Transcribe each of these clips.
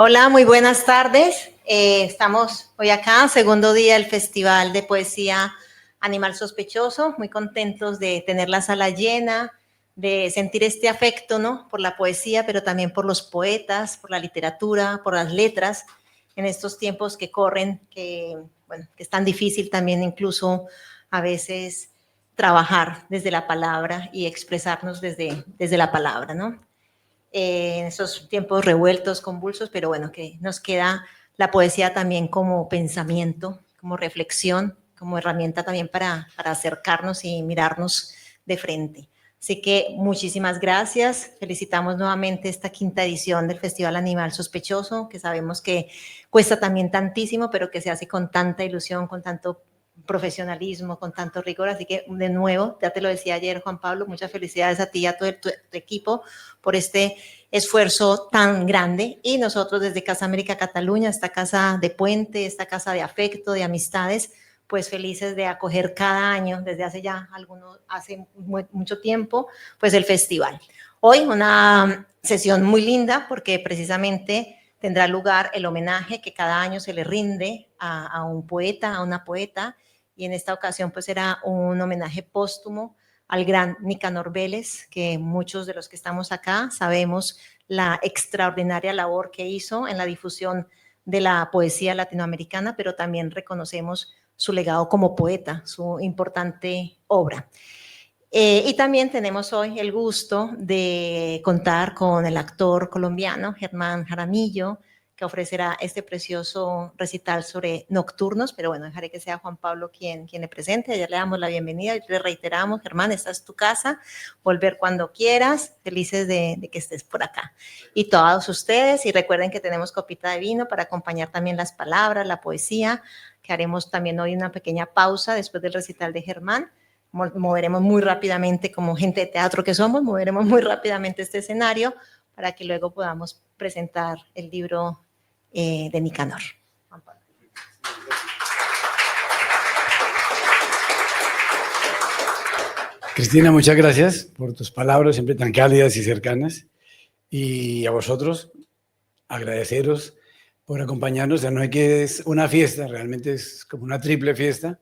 Hola, muy buenas tardes. Estamos hoy acá, segundo día del Festival de Poesía Animal Sospechoso. Muy contentos de tener la sala llena, de sentir este afecto, ¿no? Por la poesía, pero también por los poetas, por la literatura, por las letras, en estos tiempos que corren, bueno, que es tan difícil también incluso a veces trabajar desde la palabra y expresarnos desde la palabra, ¿no? En esos tiempos revueltos, convulsos, pero bueno, que nos queda la poesía también como pensamiento, como reflexión, como herramienta también para acercarnos y mirarnos de frente. Así que muchísimas gracias. Felicitamos nuevamente esta quinta edición del Festival Animal Sospechoso, que sabemos que cuesta también tantísimo, pero que se hace con tanta ilusión, con tanto profesionalismo, con tanto rigor. Así que de nuevo, ya te lo decía ayer Juan Pablo, muchas felicidades a ti y a todo tu equipo por este esfuerzo tan grande. Y nosotros desde Casa América Cataluña, esta casa de puente, esta casa de afecto, de amistades, pues felices de acoger cada año, desde hace mucho tiempo, pues el festival. Hoy una sesión muy linda porque precisamente tendrá lugar el homenaje que cada año se le rinde a un poeta, a una poeta, y en esta ocasión pues era un homenaje póstumo al gran Nicanor Vélez, que muchos de los que estamos acá sabemos la extraordinaria labor que hizo en la difusión de la poesía latinoamericana, pero también reconocemos su legado como poeta, su importante obra. Y también tenemos hoy el gusto de contar con el actor colombiano Germán Jaramillo, que ofrecerá este precioso recital sobre nocturnos, pero bueno, dejaré que sea Juan Pablo quien le presente. Ayer le damos la bienvenida y le reiteramos, Germán, esta es tu casa, volver cuando quieras, felices de que estés por acá. Y todos ustedes, y recuerden que tenemos copita de vino para acompañar también las palabras, la poesía, que haremos también hoy una pequeña pausa después del recital de Germán. Moveremos muy rápidamente, como gente de teatro que somos, moveremos muy rápidamente este escenario para que luego podamos presentar el libro de Nicanor. Cristina, muchas gracias por tus palabras, siempre tan cálidas y cercanas. Y a vosotros, agradeceros por acompañarnos. O sea, no es que es una fiesta, realmente es como una triple fiesta.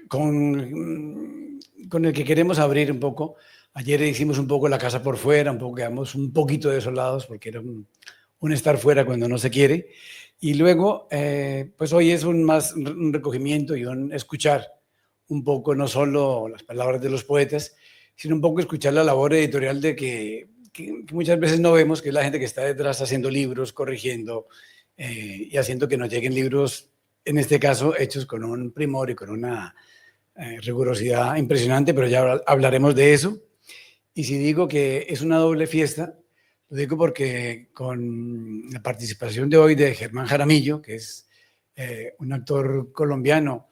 Con el que queremos abrir un poco. Ayer hicimos un poco la casa por fuera, un poco quedamos un poquito desolados porque era un estar fuera cuando no se quiere. Y luego, pues hoy es un recogimiento y un escuchar un poco, no solo las palabras de los poetas, sino un poco escuchar la labor editorial de que muchas veces no vemos, que es la gente que está detrás haciendo libros, corrigiendo y haciendo que nos lleguen libros, en este caso, hechos con un primor y con una rigurosidad impresionante, pero ya hablaremos de eso. Y si digo que es una doble fiesta, lo digo porque con la participación de hoy de Germán Jaramillo, que es un actor colombiano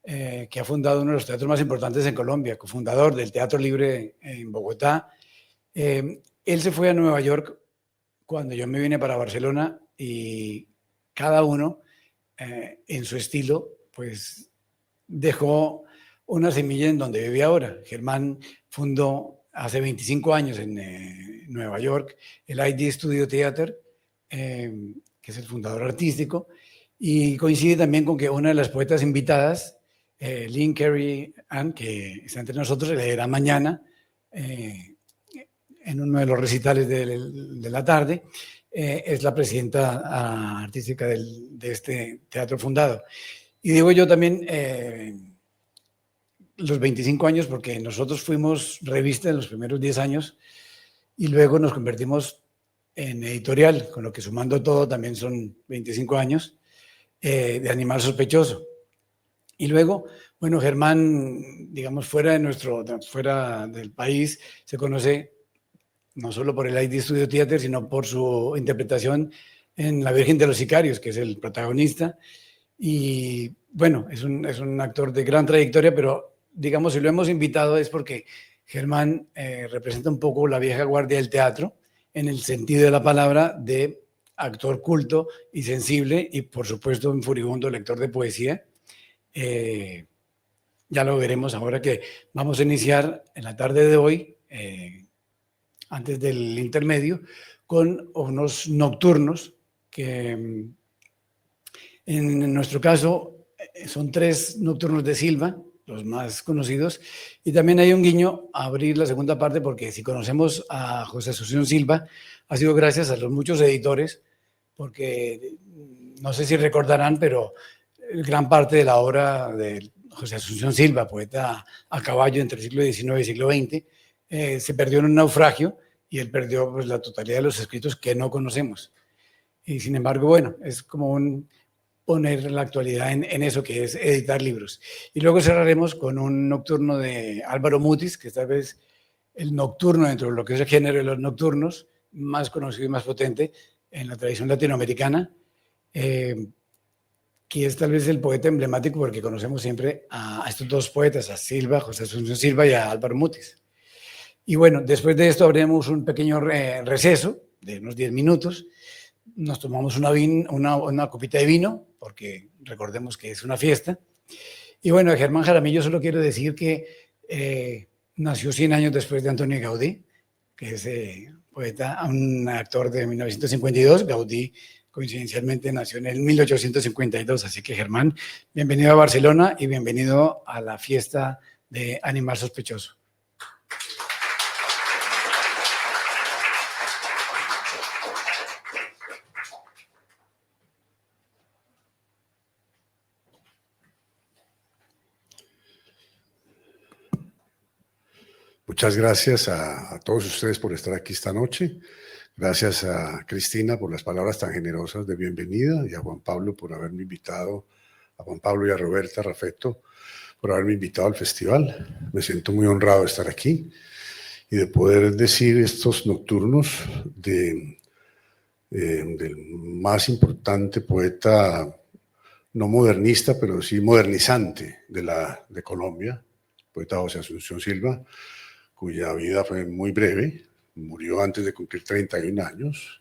que ha fundado uno de los teatros más importantes en Colombia, cofundador del Teatro Libre en Bogotá. Él se fue a Nueva York cuando yo me vine para Barcelona y cada uno en su estilo, pues dejó una semilla en donde vive ahora. Germán fundó hace 25 años en Nueva York el ID Studio Theater, que es el fundador artístico, y coincide también con que una de las poetas invitadas, Lynn Carey Ann, que está entre nosotros, leerá mañana en uno de los recitales de la tarde, es la presidenta artística de este teatro fundado. Y digo yo también los 25 años porque nosotros fuimos revista en los primeros 10 años y luego nos convertimos en editorial, con lo que sumando todo también son 25 años de Animal Sospechoso. Y luego, bueno, Germán, digamos, fuera del país, se conoce no solo por el ID Studio Theater, sino por su interpretación en La Virgen de los Sicarios, que es el protagonista. Y bueno, es un actor de gran trayectoria, pero digamos, si lo hemos invitado es porque Germán representa un poco la vieja guardia del teatro, en el sentido de la palabra de actor culto y sensible, y por supuesto un furibundo lector de poesía. Ya lo veremos ahora que vamos a iniciar en la tarde de hoy antes del intermedio, con unos nocturnos que en nuestro caso son 3 nocturnos de Silva, los más conocidos, y también hay un guiño a abrir la segunda parte, porque si conocemos a José Asunción Silva, ha sido gracias a los muchos editores, porque no sé si recordarán, pero gran parte de la obra de José Asunción Silva, poeta a caballo entre el siglo XIX y el siglo XX, se perdió en un naufragio y él perdió pues, la totalidad de los escritos que no conocemos. Y sin embargo, bueno, es como un poner la actualidad en eso que es editar libros. Y luego cerraremos con un nocturno de Álvaro Mutis, que esta vez el nocturno dentro de lo que es el género de los nocturnos, más conocido y más potente en la tradición latinoamericana, que es tal vez el poeta emblemático porque conocemos siempre a estos 2 poetas, a Silva, José Asunción Silva y a Álvaro Mutis. Y bueno, después de esto haremos un pequeño receso de unos 10 minutos, nos tomamos una copita de vino, porque recordemos que es una fiesta. Y bueno, de Germán Jaramillo solo quiero decir que nació 100 años después de Antonio Gaudí, que es poeta, un actor de 1952. Gaudí, coincidencialmente, nació en el 1852. Así que, Germán, bienvenido a Barcelona y bienvenido a la fiesta de Animal Sospechoso. Muchas gracias a todos ustedes por estar aquí esta noche. Gracias a Cristina por las palabras tan generosas de bienvenida y a Juan Pablo por haberme invitado, a Juan Pablo y a Roberta Raffetto por haberme invitado al festival. Me siento muy honrado de estar aquí y de poder decir estos nocturnos del más importante poeta, no modernista, pero sí modernizante de Colombia, poeta José Asunción Silva, cuya vida fue muy breve, murió antes de cumplir 31 años,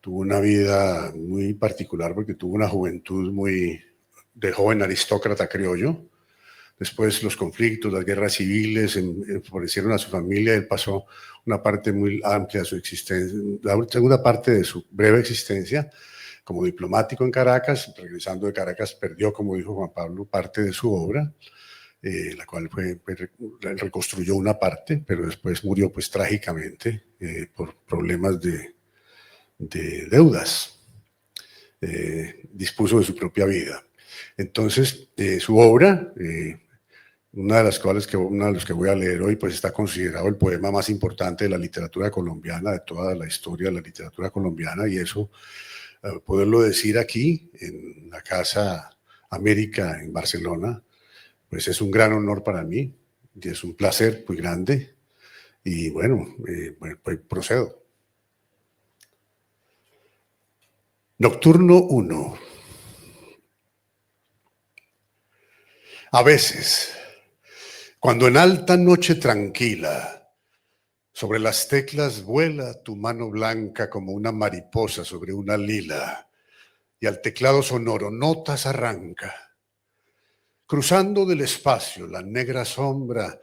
tuvo una vida muy particular porque tuvo una juventud muy de joven aristócrata criollo. Después los conflictos, las guerras civiles empobrecieron a su familia. Él pasó una parte muy amplia de su existencia, la segunda parte de su breve existencia como diplomático en Caracas. Regresando de Caracas perdió, como dijo Juan Pablo, parte de su obra, la cual reconstruyó una parte, pero después murió pues trágicamente por problemas de deudas. Dispuso de su propia vida. Entonces, su obra, una de los que voy a leer hoy, pues está considerado el poema más importante de la literatura colombiana, de toda la historia de la literatura colombiana, y eso, poderlo decir aquí, en la Casa América, en Barcelona, pues es un gran honor para mí, y es un placer muy grande, y bueno, pues procedo. Nocturno 1. A veces, cuando en alta noche tranquila, sobre las teclas vuela tu mano blanca como una mariposa sobre una lila, y al teclado sonoro notas arranca. Cruzando del espacio la negra sombra,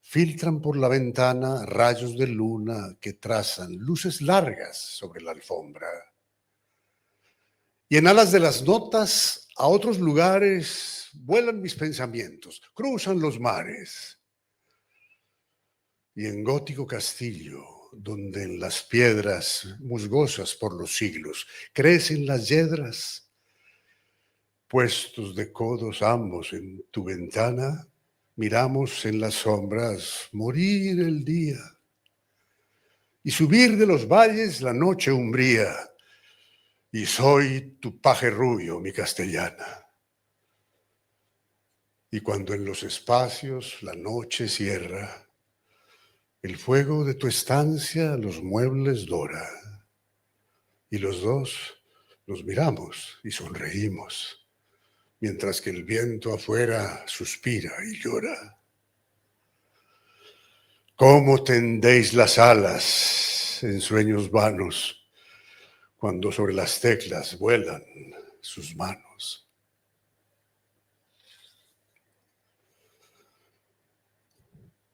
filtran por la ventana rayos de luna que trazan luces largas sobre la alfombra. Y en alas de las notas, a otros lugares, vuelan mis pensamientos, cruzan los mares. Y en gótico castillo, donde en las piedras, musgosas por los siglos, crecen las yedras, puestos de codos ambos en tu ventana, miramos en las sombras morir el día y subir de los valles la noche umbría. Y soy tu paje rubio, mi castellana. Y cuando en los espacios la noche cierra, el fuego de tu estancia los muebles dora. Y los dos nos miramos y sonreímos, mientras que el viento afuera suspira y llora. ¿Cómo tendéis las alas en sueños vanos cuando sobre las teclas vuelan sus manos?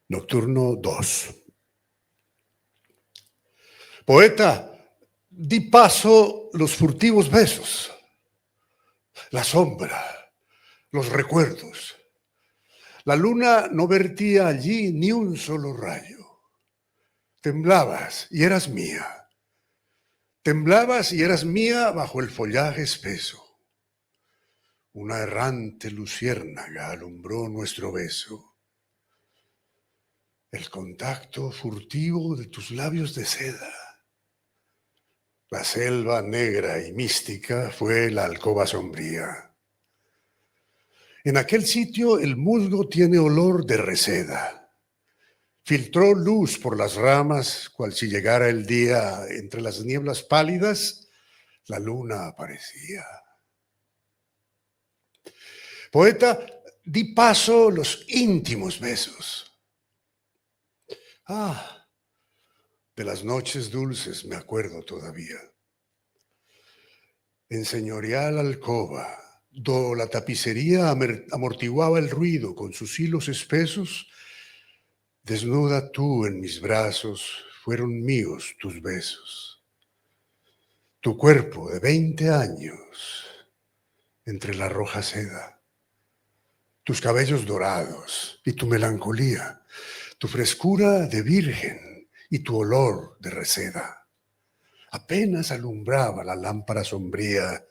Nocturno 2. Poeta, di paso los furtivos besos, la sombra, los recuerdos. La luna no vertía allí ni un solo rayo. Temblabas y eras mía. Temblabas y eras mía bajo el follaje espeso. Una errante luciérnaga alumbró nuestro beso. El contacto furtivo de tus labios de seda. La selva negra y mística fue la alcoba sombría. En aquel sitio el musgo tiene olor de reseda. Filtró luz por las ramas, cual si llegara el día entre las nieblas pálidas, la luna aparecía. Poeta, di paso los íntimos besos. De las noches dulces me acuerdo todavía. En señorial alcoba, do la tapicería amortiguaba el ruido con sus hilos espesos, desnuda tú en mis brazos, fueron míos tus besos. Tu cuerpo de 20 años, entre la roja seda, tus cabellos dorados y tu melancolía, tu frescura de virgen y tu olor de reseda. Apenas alumbraba la lámpara sombría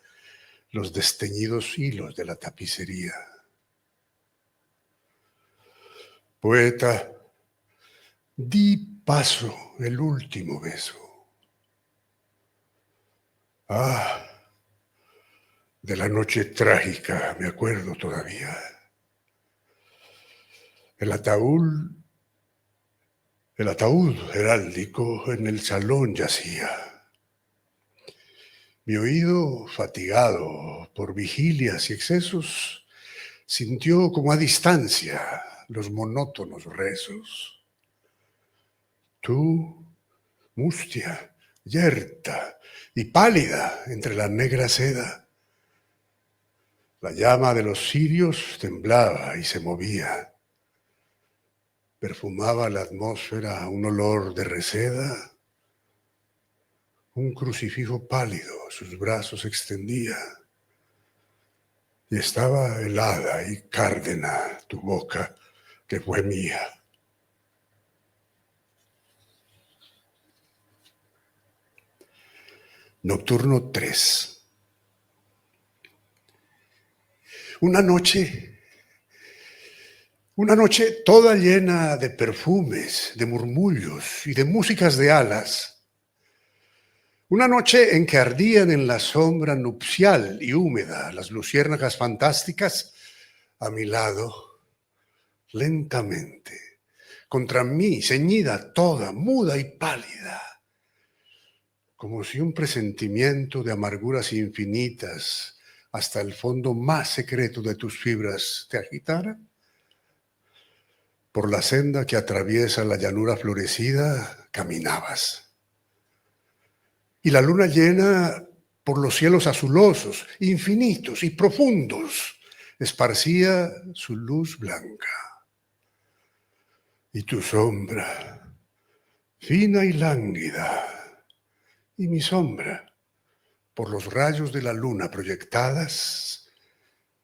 los desteñidos hilos de la tapicería. Poeta, di paso el último beso. De la noche trágica me acuerdo todavía. El ataúd heráldico en el salón yacía. Mi oído, fatigado por vigilias y excesos, sintió como a distancia los monótonos rezos. Tú, mustia, yerta y pálida entre la negra seda, la llama de los cirios temblaba y se movía. Perfumaba la atmósfera un olor de reseda. Un crucifijo pálido sus brazos extendía, y estaba helada y cárdena tu boca que fue mía. Nocturno 3. Una noche toda llena de perfumes, de murmullos y de músicas de alas. Una noche en que ardían en la sombra nupcial y húmeda las luciérnagas fantásticas, a mi lado, lentamente, contra mí, ceñida toda, muda y pálida, como si un presentimiento de amarguras infinitas hasta el fondo más secreto de tus fibras te agitara. Por la senda que atraviesa la llanura florecida, caminabas. Y la luna llena por los cielos azulosos, infinitos y profundos, esparcía su luz blanca. Y tu sombra, fina y lánguida, y mi sombra, por los rayos de la luna proyectadas,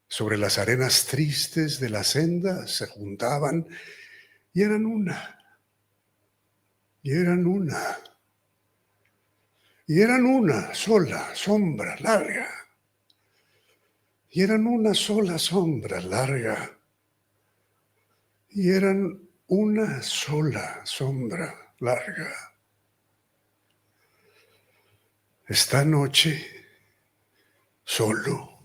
sobre las arenas tristes de la senda se juntaban y eran una. Y eran una sola sombra larga. Y eran una sola sombra larga. Y eran una sola sombra larga. Esta noche, solo.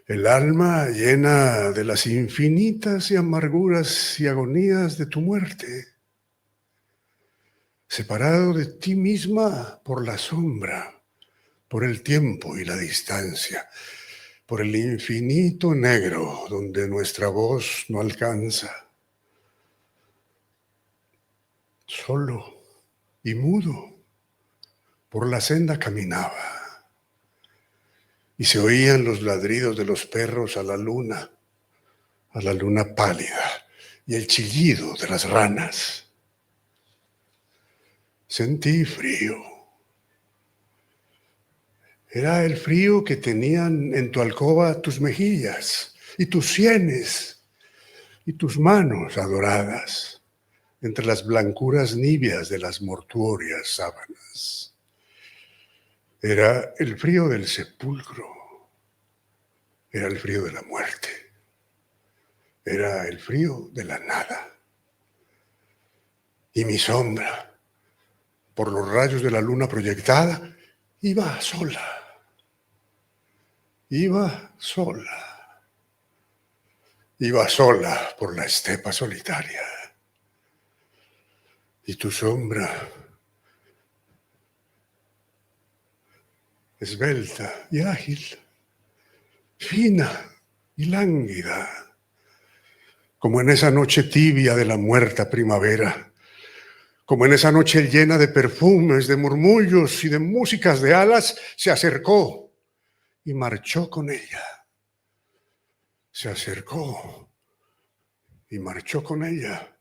El alma llena de las infinitas y amarguras y agonías de tu muerte. Separado de ti misma por la sombra, por el tiempo y la distancia, por el infinito negro donde nuestra voz no alcanza. Solo y mudo, por la senda caminaba, y se oían los ladridos de los perros a la luna pálida, y el chillido de las ranas. sentí frío. Era el frío que tenían en tu alcoba tus mejillas y tus sienes y tus manos adoradas entre las blancuras niveas de las mortuorias sábanas. Era el frío del sepulcro, era el frío de la muerte, era el frío de la nada. Y mi sombra, por los rayos de la luna proyectada, iba sola. Iba sola. Iba sola por la estepa solitaria. Y tu sombra, esbelta y ágil, fina y lánguida, como en esa noche tibia de la muerta primavera, como en esa noche llena de perfumes, de murmullos y de músicas de alas, se acercó y marchó con ella. Se acercó y marchó con ella.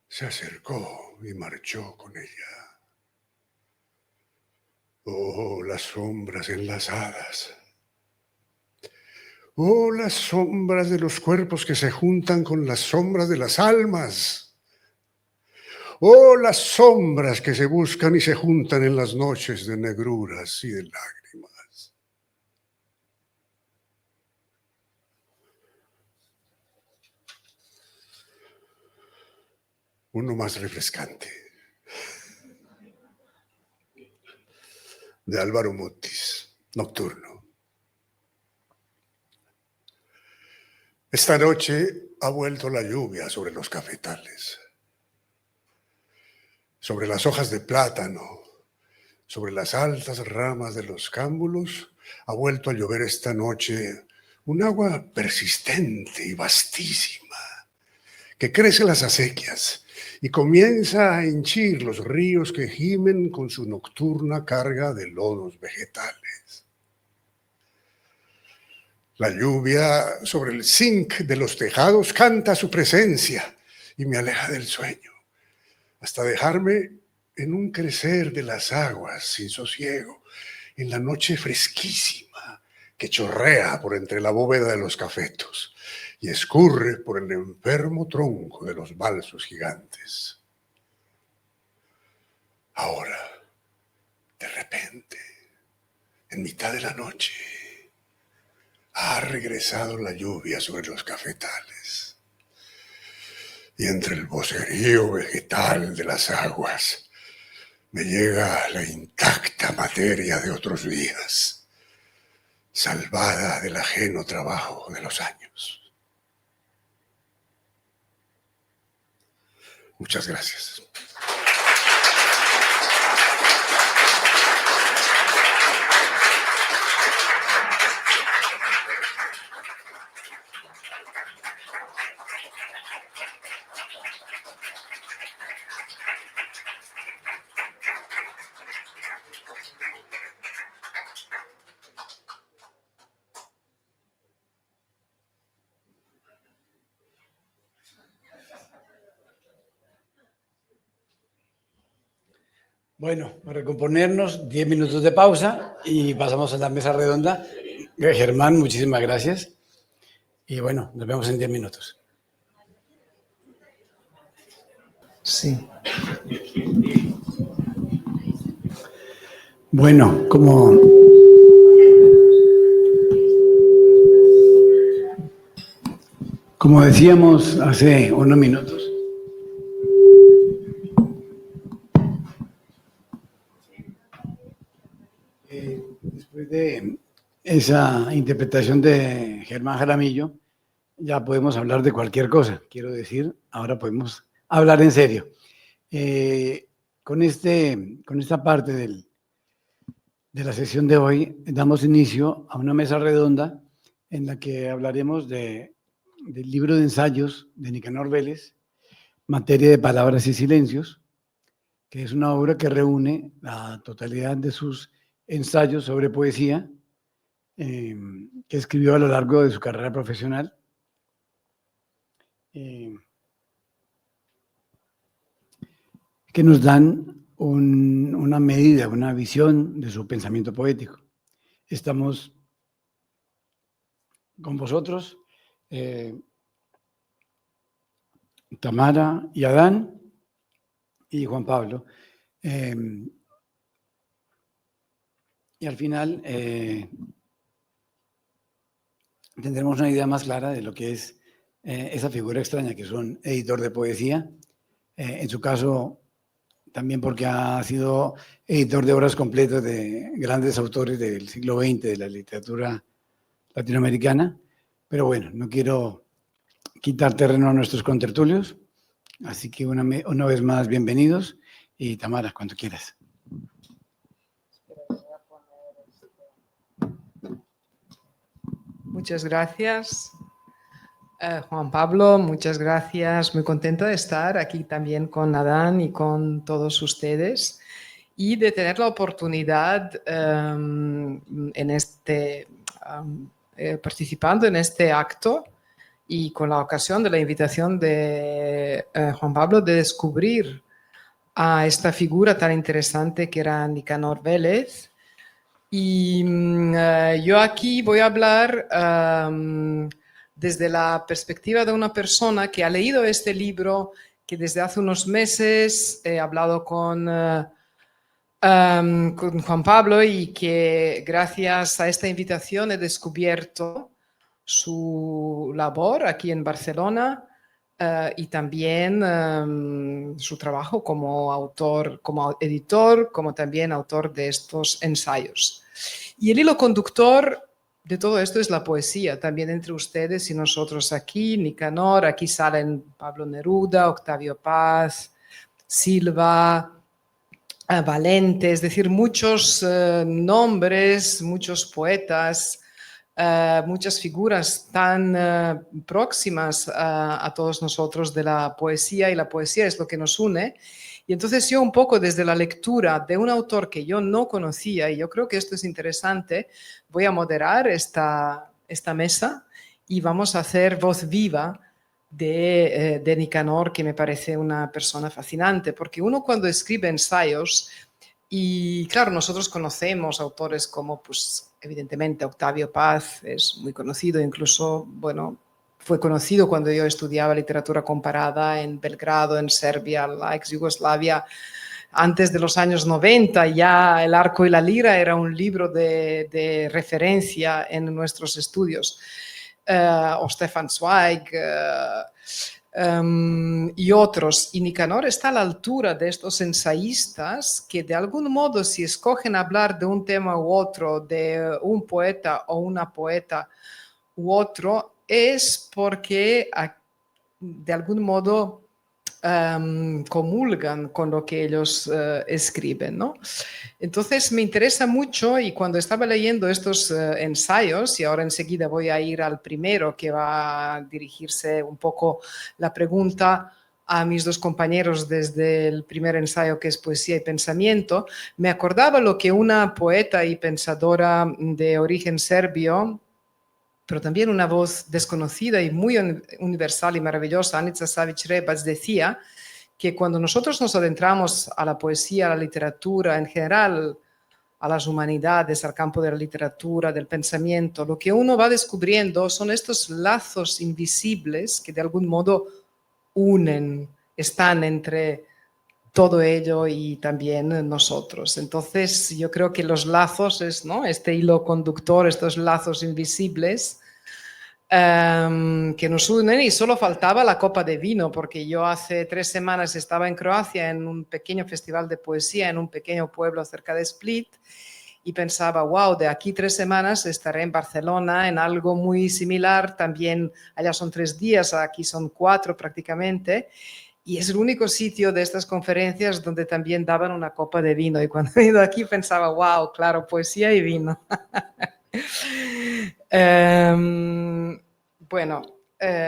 Se acercó y marchó con ella. Oh, las sombras enlazadas. Oh, las sombras de los cuerpos que se juntan con las sombras de las almas. Oh, las sombras que se buscan y se juntan en las noches de negruras y de lágrimas. Uno más refrescante. De Álvaro Mutis, Nocturno. Esta noche ha vuelto la lluvia sobre los cafetales, sobre las hojas de plátano, sobre las altas ramas de los cámbulos. Ha vuelto a llover esta noche un agua persistente y vastísima, que crece en las acequias y comienza a henchir los ríos que gimen con su nocturna carga de lodos vegetales. La lluvia sobre el zinc de los tejados canta su presencia y me aleja del sueño, hasta dejarme en un crecer de las aguas sin sosiego, en la noche fresquísima que chorrea por entre la bóveda de los cafetos y escurre por el enfermo tronco de los balsos gigantes. Ahora, de repente, en mitad de la noche, ha regresado la lluvia sobre los cafetales. Y entre el vocerío vegetal de las aguas me llega la intacta materia de otros días, salvada del ajeno trabajo de los años. Muchas gracias. Bueno, para recomponernos, 10 minutos de pausa y pasamos a la mesa redonda. Germán, muchísimas gracias. Y bueno, nos vemos en 10 minutos. Sí. Bueno, como decíamos hace unos minutos, después de esa interpretación de Germán Jaramillo, ya podemos hablar de cualquier cosa. Quiero decir, ahora podemos hablar en serio. Con esta parte de la sesión de hoy, damos inicio a una mesa redonda en la que hablaremos del libro de ensayos de Nicanor Vélez, Materia de Palabras y Silencios, que es una obra que reúne la totalidad de sus ensayos sobre poesía que escribió a lo largo de su carrera profesional. que nos dan una medida, una visión de su pensamiento poético. Estamos con vosotros, Tamara y Adán y Juan Pablo. Y al final tendremos una idea más clara de lo que es esa figura extraña que es un editor de poesía. En su caso, también porque ha sido editor de obras completas de grandes autores del siglo XX de la literatura latinoamericana. Pero bueno, no quiero quitar terreno a nuestros contertulios, así que una vez más, bienvenidos. Y Tamara, cuando quieras. Muchas gracias. Juan Pablo, muchas gracias. Muy contenta de estar aquí también con Adán y con todos ustedes y de tener la oportunidad participando en este acto y con la ocasión de la invitación de Juan Pablo de descubrir a esta figura tan interesante que era Nicanor Vélez. Y yo aquí voy a hablar desde la perspectiva de una persona que ha leído este libro, que desde hace unos meses he hablado con Juan Pablo y que gracias a esta invitación he descubierto su labor aquí en Barcelona y también su trabajo como autor, como editor, como también autor de estos ensayos. Y el hilo conductor de todo esto es la poesía, también entre ustedes y nosotros aquí, Nicanor, aquí salen Pablo Neruda, Octavio Paz, Silva, Valente, es decir, muchos nombres, muchos poetas, muchas figuras tan próximas a todos nosotros de la poesía, y la poesía es lo que nos une. Y entonces yo un poco desde la lectura de un autor que yo no conocía, y yo creo que esto es interesante, voy a moderar esta mesa y vamos a hacer voz viva de Nicanor, que me parece una persona fascinante, porque uno cuando escribe ensayos, y claro, nosotros conocemos autores como, pues, evidentemente, Octavio Paz es muy conocido, incluso, bueno, fue conocido cuando yo estudiaba literatura comparada en Belgrado, en Serbia, la ex Yugoslavia, antes de los años 90, ya El arco y la lira era un libro de referencia en nuestros estudios. O Stefan Zweig y otros. Y Nicanor está a la altura de estos ensayistas que de algún modo, si escogen hablar de un tema u otro, de un poeta o una poeta u otro, es porque de algún modo comulgan con lo que ellos escriben, ¿no? Entonces me interesa mucho, y cuando estaba leyendo estos ensayos, y ahora enseguida voy a ir al primero, que va a dirigirse un poco la pregunta a mis dos compañeros desde el primer ensayo, que es Poesía y Pensamiento, me acordaba lo que una poeta y pensadora de origen serbio, pero también una voz desconocida y muy universal y maravillosa, Anica Savić-Rebac, decía que cuando nosotros nos adentramos a la poesía, a la literatura, en general a las humanidades, al campo de la literatura, del pensamiento, lo que uno va descubriendo son estos lazos invisibles que de algún modo unen, están entre todo ello y también nosotros. Entonces yo creo que los lazos es, ¿no?, este hilo conductor, estos lazos invisibles que nos unen, y solo faltaba la copa de vino, porque yo hace 3 semanas estaba en Croacia en un pequeño festival de poesía en un pequeño pueblo cerca de Split y pensaba, wow, de aquí 3 semanas estaré en Barcelona en algo muy similar, también allá son 3 días, aquí son 4 prácticamente. Y es el único sitio de estas conferencias donde también daban una copa de vino. Y cuando he ido aquí pensaba, wow, claro, poesía y vino. Bueno,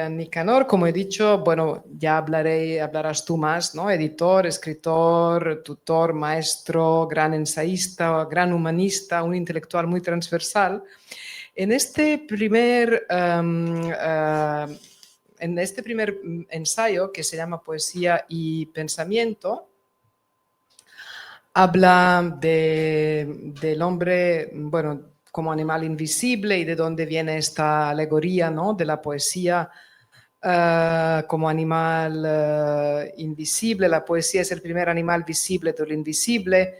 Nicanor, como he dicho, bueno, ya hablarás tú más, ¿no? Editor, escritor, tutor, maestro, gran ensayista, gran humanista, un intelectual muy transversal. En este primer ensayo, que se llama Poesía y Pensamiento, habla del hombre, bueno, como animal invisible y de dónde viene esta alegoría, ¿no? De la poesía como animal invisible. La poesía es el primer animal visible de lo invisible.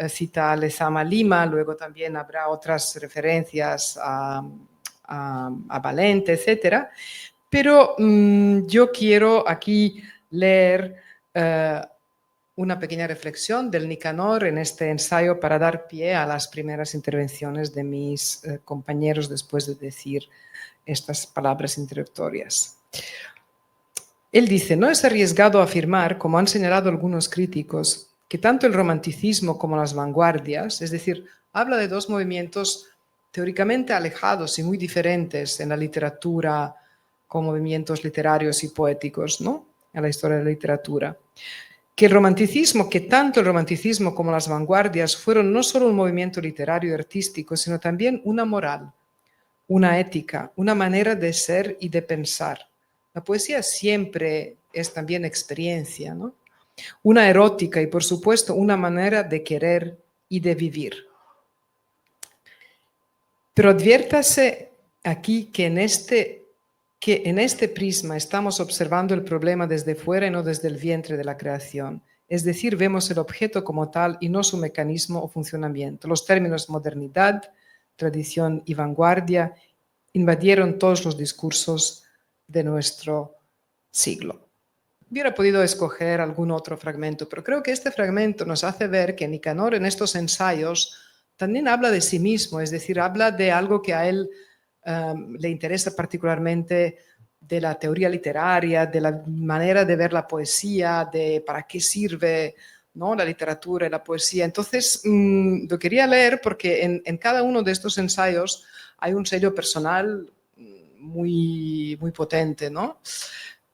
Cita a Lezama Lima, luego también habrá otras referencias a Valente, etc. Pero yo quiero aquí leer una pequeña reflexión del Nicanor en este ensayo para dar pie a las primeras intervenciones de mis compañeros después de decir estas palabras introductorias. Él dice, no es arriesgado afirmar, como han señalado algunos críticos, que tanto el romanticismo como las vanguardias, es decir, habla de dos movimientos teóricamente alejados y muy diferentes en la literatura como movimientos literarios y poéticos, ¿no? En la historia de la literatura. Que tanto el romanticismo como las vanguardias fueron no solo un movimiento literario y artístico, sino también una moral, una ética, una manera de ser y de pensar. La poesía siempre es también experiencia, ¿no? Una erótica y, por supuesto, una manera de querer y de vivir. Pero adviértase aquí que en este prisma estamos observando el problema desde fuera y no desde el vientre de la creación. Es decir, vemos el objeto como tal y no su mecanismo o funcionamiento. Los términos modernidad, tradición y vanguardia invadieron todos los discursos de nuestro siglo. Hubiera podido escoger algún otro fragmento, pero creo que este fragmento nos hace ver que Nicanor en estos ensayos también habla de sí mismo, es decir, habla de algo que a él le interesa particularmente, de la teoría literaria, de la manera de ver la poesía, de para qué sirve, ¿no? La literatura y la poesía. Entonces, lo quería leer porque en cada uno de estos ensayos hay un sello personal muy, muy potente, ¿no?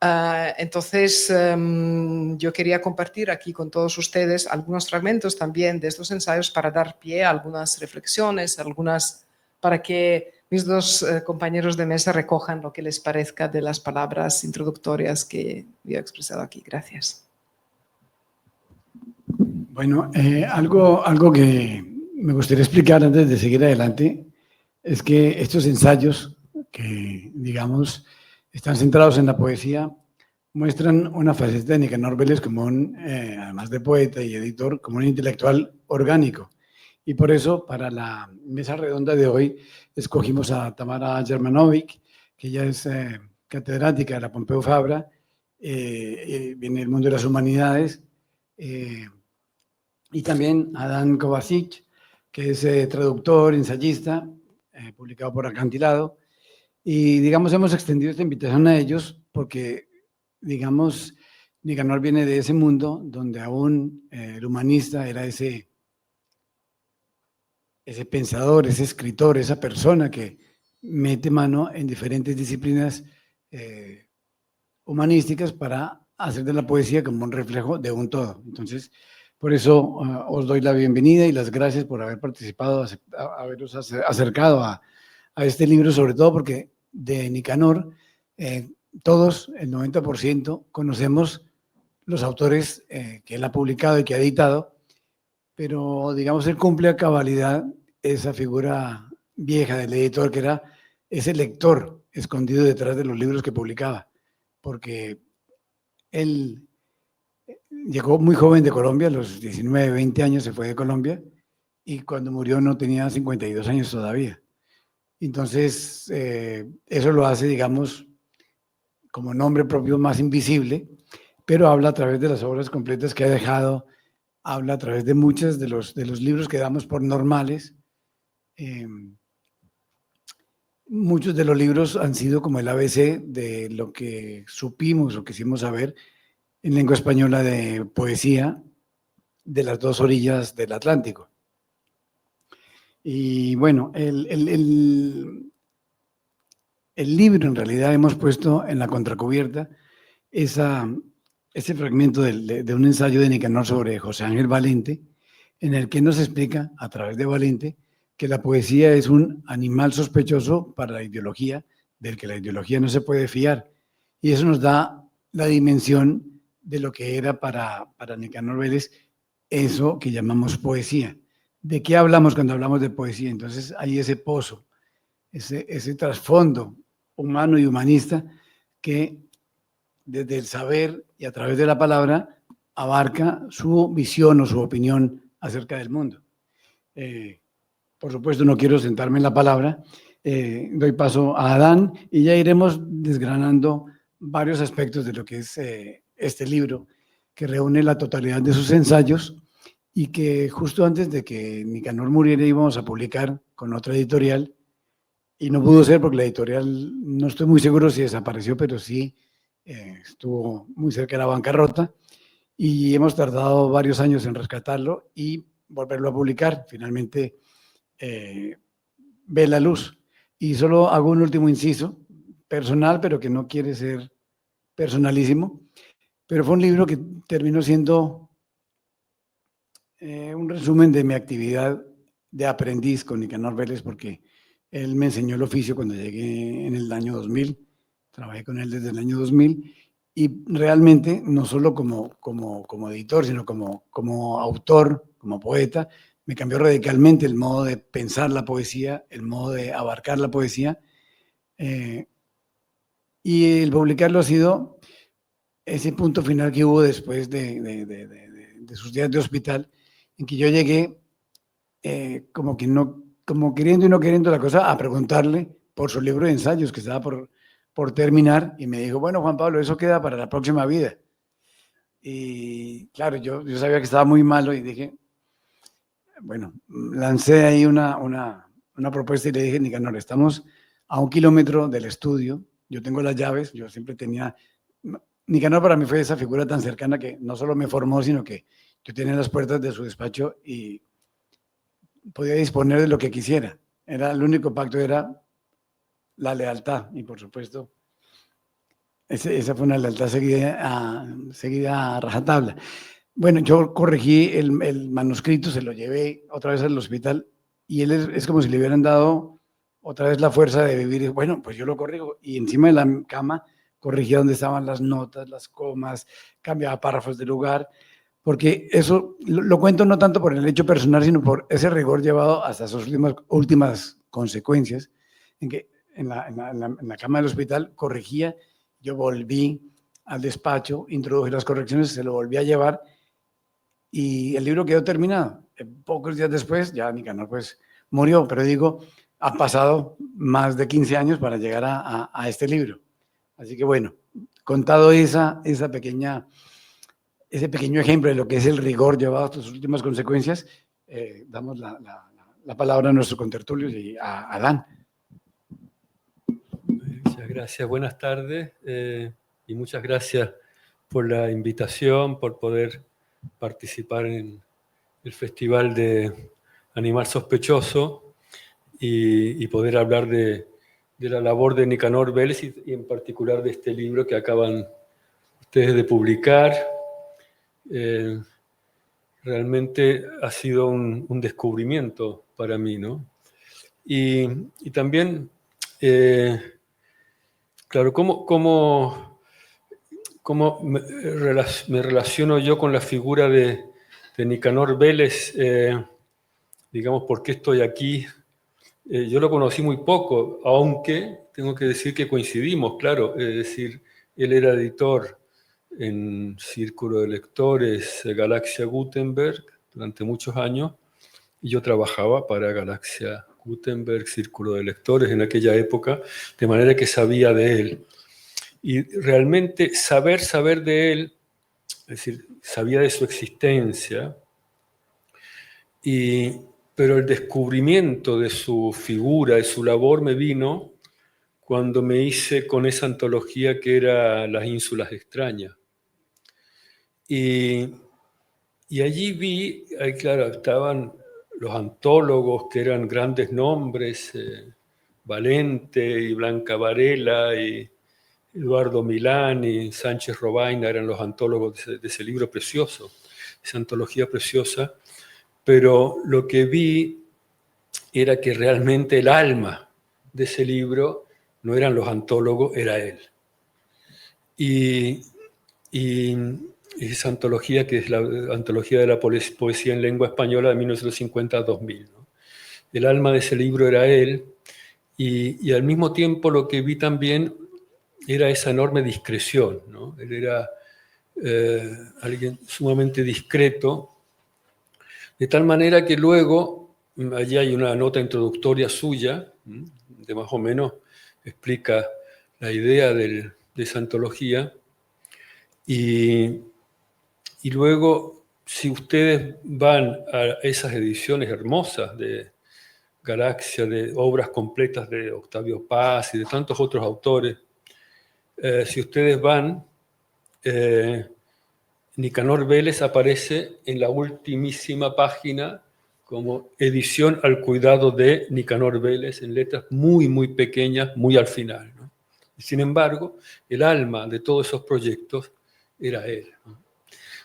Entonces, yo quería compartir aquí con todos ustedes algunos fragmentos también de estos ensayos para dar pie a algunas reflexiones, para que mis dos compañeros de mesa recojan lo que les parezca de las palabras introductorias que yo he expresado aquí. Gracias. Bueno, algo que me gustaría explicar antes de seguir adelante es que estos ensayos que, digamos, están centrados en la poesía, muestran una faceta de Nicanor Vélez como además de poeta y editor, como un intelectual orgánico. Y por eso, para la mesa redonda de hoy, escogimos a Tamara Germanovic, que ella es catedrática de la Pompeu Fabra, viene del mundo de las humanidades, y también a Dan Kovacic, que es traductor, ensayista, publicado por Acantilado. Y, digamos, hemos extendido esta invitación a ellos porque, digamos, Nicanor viene de ese mundo donde aún el humanista era ese pensador, ese escritor, esa persona que mete mano en diferentes disciplinas humanísticas para hacer de la poesía como un reflejo de un todo. Entonces, por eso os doy la bienvenida y las gracias por haber participado, haberos acercado a este libro, sobre todo porque de Nicanor, todos, el 90%, conocemos los autores que él ha publicado y que ha editado, pero, digamos, él cumple a cabalidad esa figura vieja del editor, que era ese lector escondido detrás de los libros que publicaba, porque él llegó muy joven de Colombia, a los 19, 20 años se fue de Colombia, y cuando murió no tenía 52 años todavía. Entonces, eso lo hace, digamos, como nombre propio más invisible, pero habla a través de las obras completas que ha dejado, habla a través de muchos de los libros que damos por normales. Muchos de los libros han sido como el ABC de lo que supimos o quisimos saber en lengua española de poesía de las dos orillas del Atlántico. Y bueno, el libro en realidad hemos puesto en la contracubierta ese fragmento de un ensayo de Nicanor sobre José Ángel Valente, en el que nos explica, a través de Valente, que la poesía es un animal sospechoso para la ideología, del que la ideología no se puede fiar. Y eso nos da la dimensión de lo que era para Nicanor Vélez eso que llamamos poesía. ¿De qué hablamos cuando hablamos de poesía? Entonces hay ese pozo, ese trasfondo humano y humanista que desde el saber y a través de la palabra abarca su visión o su opinión acerca del mundo. Por supuesto, no quiero sentarme en la palabra, doy paso a Adán y ya iremos desgranando varios aspectos de lo que es este libro, que reúne la totalidad de sus ensayos y que justo antes de que Nicanor muriera íbamos a publicar con otra editorial y no pudo ser porque la editorial, no estoy muy seguro si desapareció, pero sí estuvo muy cerca de la bancarrota y hemos tardado varios años en rescatarlo y volverlo a publicar. Finalmente ve la luz. Y solo hago un último inciso personal, pero que no quiere ser personalísimo, pero fue un libro que terminó siendo un resumen de mi actividad de aprendiz con Nicanor Vélez, porque él me enseñó el oficio cuando llegué en el año 2000, trabajé con él desde el año 2000, y realmente no solo como editor, sino como autor, como poeta, me cambió radicalmente el modo de pensar la poesía, el modo de abarcar la poesía, y el publicarlo ha sido ese punto final que hubo después de sus días de hospital, en que yo llegué como queriendo y no queriendo la cosa, a preguntarle por su libro de ensayos que estaba por terminar, y me dijo, bueno, Juan Pablo, eso queda para la próxima vida. Y claro, yo sabía que estaba muy malo y dije, bueno, lancé ahí una propuesta y le dije, Nicanor, estamos a 1 kilómetro del estudio, yo tengo las llaves, yo siempre tenía... Nicanor para mí fue esa figura tan cercana que no solo me formó, sino que yo tenía las puertas de su despacho y podía disponer de lo que quisiera. El único pacto era la lealtad y por supuesto esa fue una lealtad seguida a rajatabla. Bueno, yo corregí el manuscrito, se lo llevé otra vez al hospital y él es como si le hubieran dado otra vez la fuerza de vivir. Bueno, pues yo lo corrijo y encima de la cama corregía donde estaban las notas, las comas, cambiaba párrafos de lugar, porque eso lo cuento no tanto por el hecho personal, sino por ese rigor llevado hasta sus últimas consecuencias, en que en la cama del hospital corregía, yo volví al despacho, introduje las correcciones, se lo volví a llevar y el libro quedó terminado. Pocos días después, ya Nicanor pues murió, pero digo, ha pasado más de 15 años para llegar a este libro. Así que bueno, contado ese pequeño ejemplo de lo que es el rigor llevado hasta sus últimas consecuencias, damos la palabra a nuestro contertulio y a Adán. Muchas gracias, buenas tardes y muchas gracias por la invitación, por poder participar en el Festival de Animal Sospechoso y poder hablar de la labor de Nicanor Vélez y en particular de este libro que acaban ustedes de publicar. Realmente ha sido un descubrimiento para mí, ¿no? Y también, claro, ¿cómo me relaciono yo con la figura de Nicanor Vélez? Digamos, ¿por qué estoy aquí? Yo lo conocí muy poco, aunque tengo que decir que coincidimos, claro. Es decir, él era editor en Círculo de Lectores Galaxia Gutenberg durante muchos años y yo trabajaba para Galaxia Gutenberg, Círculo de Lectores en aquella época, de manera que sabía de él. Y realmente saber de él, es decir, sabía de su existencia, pero el descubrimiento de su figura, de su labor, me vino cuando me hice con esa antología que era Las Ínsulas Extrañas. Y allí vi, ahí claro, estaban los antólogos que eran grandes nombres, Valente y Blanca Varela y Eduardo Milán y Sánchez Robaina eran los antólogos de ese libro precioso, esa antología preciosa, pero lo que vi era que realmente el alma de ese libro no eran los antólogos, era él. Y esa antología que es la antología de la poesía en lengua española de 1950 a 2000, ¿no? El alma de ese libro era él, y al mismo tiempo lo que vi también era esa enorme discreción, ¿no? Él era alguien sumamente discreto, de tal manera que luego, allí hay una nota introductoria suya, de más o menos explica la idea de esa antología, y luego, si ustedes van a esas ediciones hermosas de Galaxia, de obras completas de Octavio Paz y de tantos otros autores, si ustedes van, Nicanor Vélez aparece en la ultimísima página como edición al cuidado de Nicanor Vélez, en letras muy, muy pequeñas, muy al final, ¿no? Y sin embargo, el alma de todos esos proyectos era él, ¿no?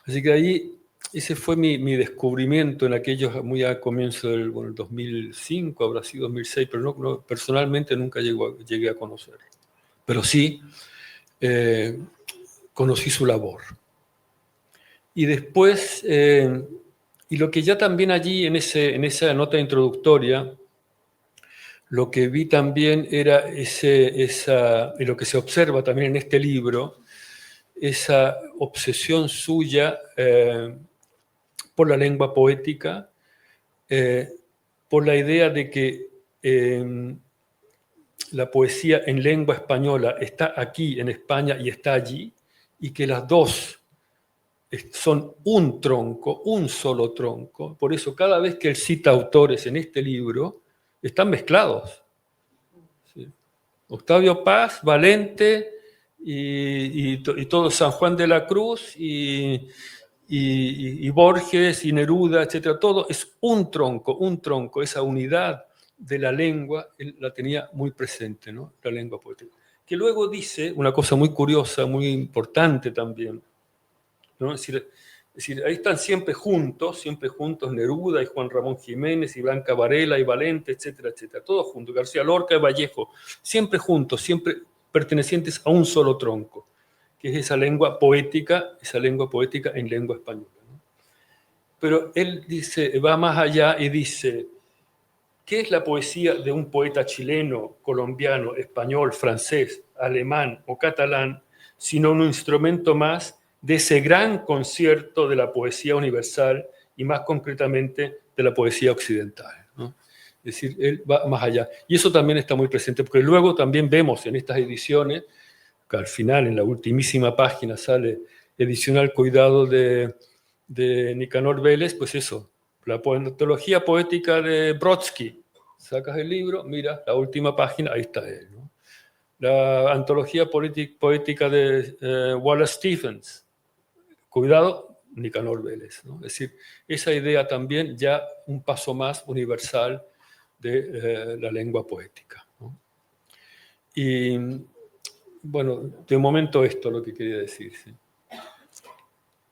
Así que ahí, ese fue mi descubrimiento en aquellos, muy a comienzo del 2005, habrá sido 2006, pero no, personalmente nunca llegué a conocerlo. Pero sí conocí su labor. Y después, y lo que ya también allí en esa nota introductoria, lo que vi también era y lo que se observa también en este libro, esa obsesión suya por la lengua poética, por la idea de que la poesía en lengua española está aquí en España y está allí, y que las dos son un tronco, un solo tronco. Por eso cada vez que él cita autores en este libro, están mezclados. ¿Sí? Octavio Paz, Valente y todo San Juan de la Cruz y Borges y Neruda, etcétera, todo es un tronco, esa unidad de la lengua, él la tenía muy presente, ¿no? La lengua poética. Que luego dice una cosa muy curiosa, muy importante también, ¿no? Es decir, ahí están siempre juntos Neruda y Juan Ramón Jiménez y Blanca Varela y Valente, etcétera, etcétera, todos juntos, García Lorca y Vallejo, siempre juntos, siempre pertenecientes a un solo tronco, que es esa lengua poética en lengua española, ¿no? Pero él dice, va más allá y dice, ¿qué es la poesía de un poeta chileno, colombiano, español, francés, alemán o catalán, sino un instrumento más de ese gran concierto de la poesía universal y más concretamente de la poesía occidental, ¿no? Es decir, él va más allá. Y eso también está muy presente, porque luego también vemos en estas ediciones, que al final, en la ultimísima página, sale edición al cuidado de Nicanor Vélez, pues eso, la antología poética de Brodsky. Sacas el libro, mira, la última página, ahí está él, ¿no? La antología poética de Wallace Stevens, cuidado, Nicanor Vélez, ¿no? Es decir, esa idea también ya un paso más universal de la lengua poética, ¿no? Y bueno, de momento esto es lo que quería decir, sí.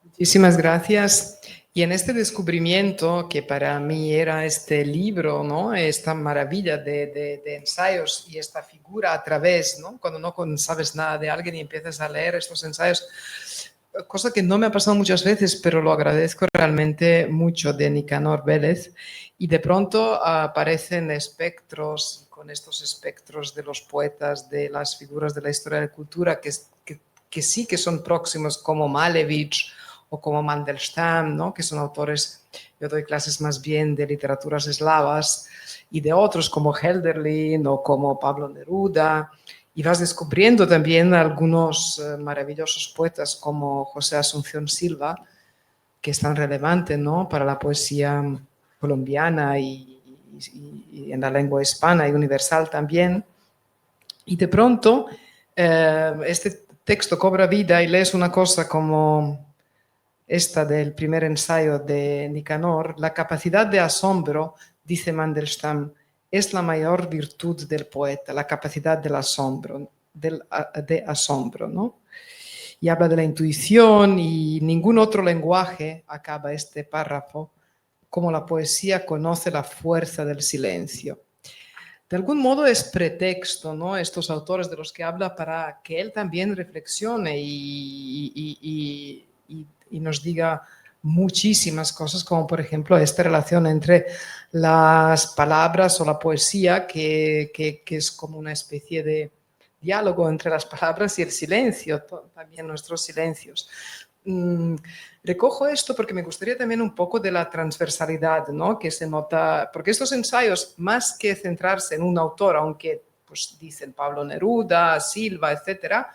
Muchísimas gracias. Y en este descubrimiento que para mí era este libro, ¿no? Esta maravilla de ensayos y esta figura a través, ¿no? Cuando no sabes nada de alguien y empiezas a leer estos ensayos, cosa que no me ha pasado muchas veces, pero lo agradezco realmente mucho de Nicanor Vélez. Y de pronto aparecen espectros, con estos espectros de los poetas, de las figuras de la historia de la cultura, que sí que son próximos, como Malevich o como Mandelstam, ¿no? Que son autores, yo doy clases más bien de literaturas eslavas, y de otros como Hölderlin o como Pablo Neruda, y vas descubriendo también algunos maravillosos poetas como José Asunción Silva, que es tan relevante, ¿no? Para la poesía colombiana y en la lengua hispana y universal también. Y de pronto este texto cobra vida y lees una cosa como esta del primer ensayo de Nicanor: la capacidad de asombro, dice Mandelstam, es la mayor virtud del poeta, la capacidad del asombro, de asombro, ¿no? Y habla de la intuición, y ningún otro lenguaje, acaba este párrafo, como la poesía conoce la fuerza del silencio. De algún modo es pretexto, ¿no? Estos autores de los que habla, para que él también reflexione y y nos diga muchísimas cosas, como por ejemplo esta relación entre las palabras o la poesía, que es como una especie de diálogo entre las palabras y el silencio, también nuestros silencios. Recojo esto porque me gustaría también un poco de la transversalidad, ¿no? Que se nota, porque estos ensayos, más que centrarse en un autor, aunque pues, dicen Pablo Neruda, Silva, etcétera,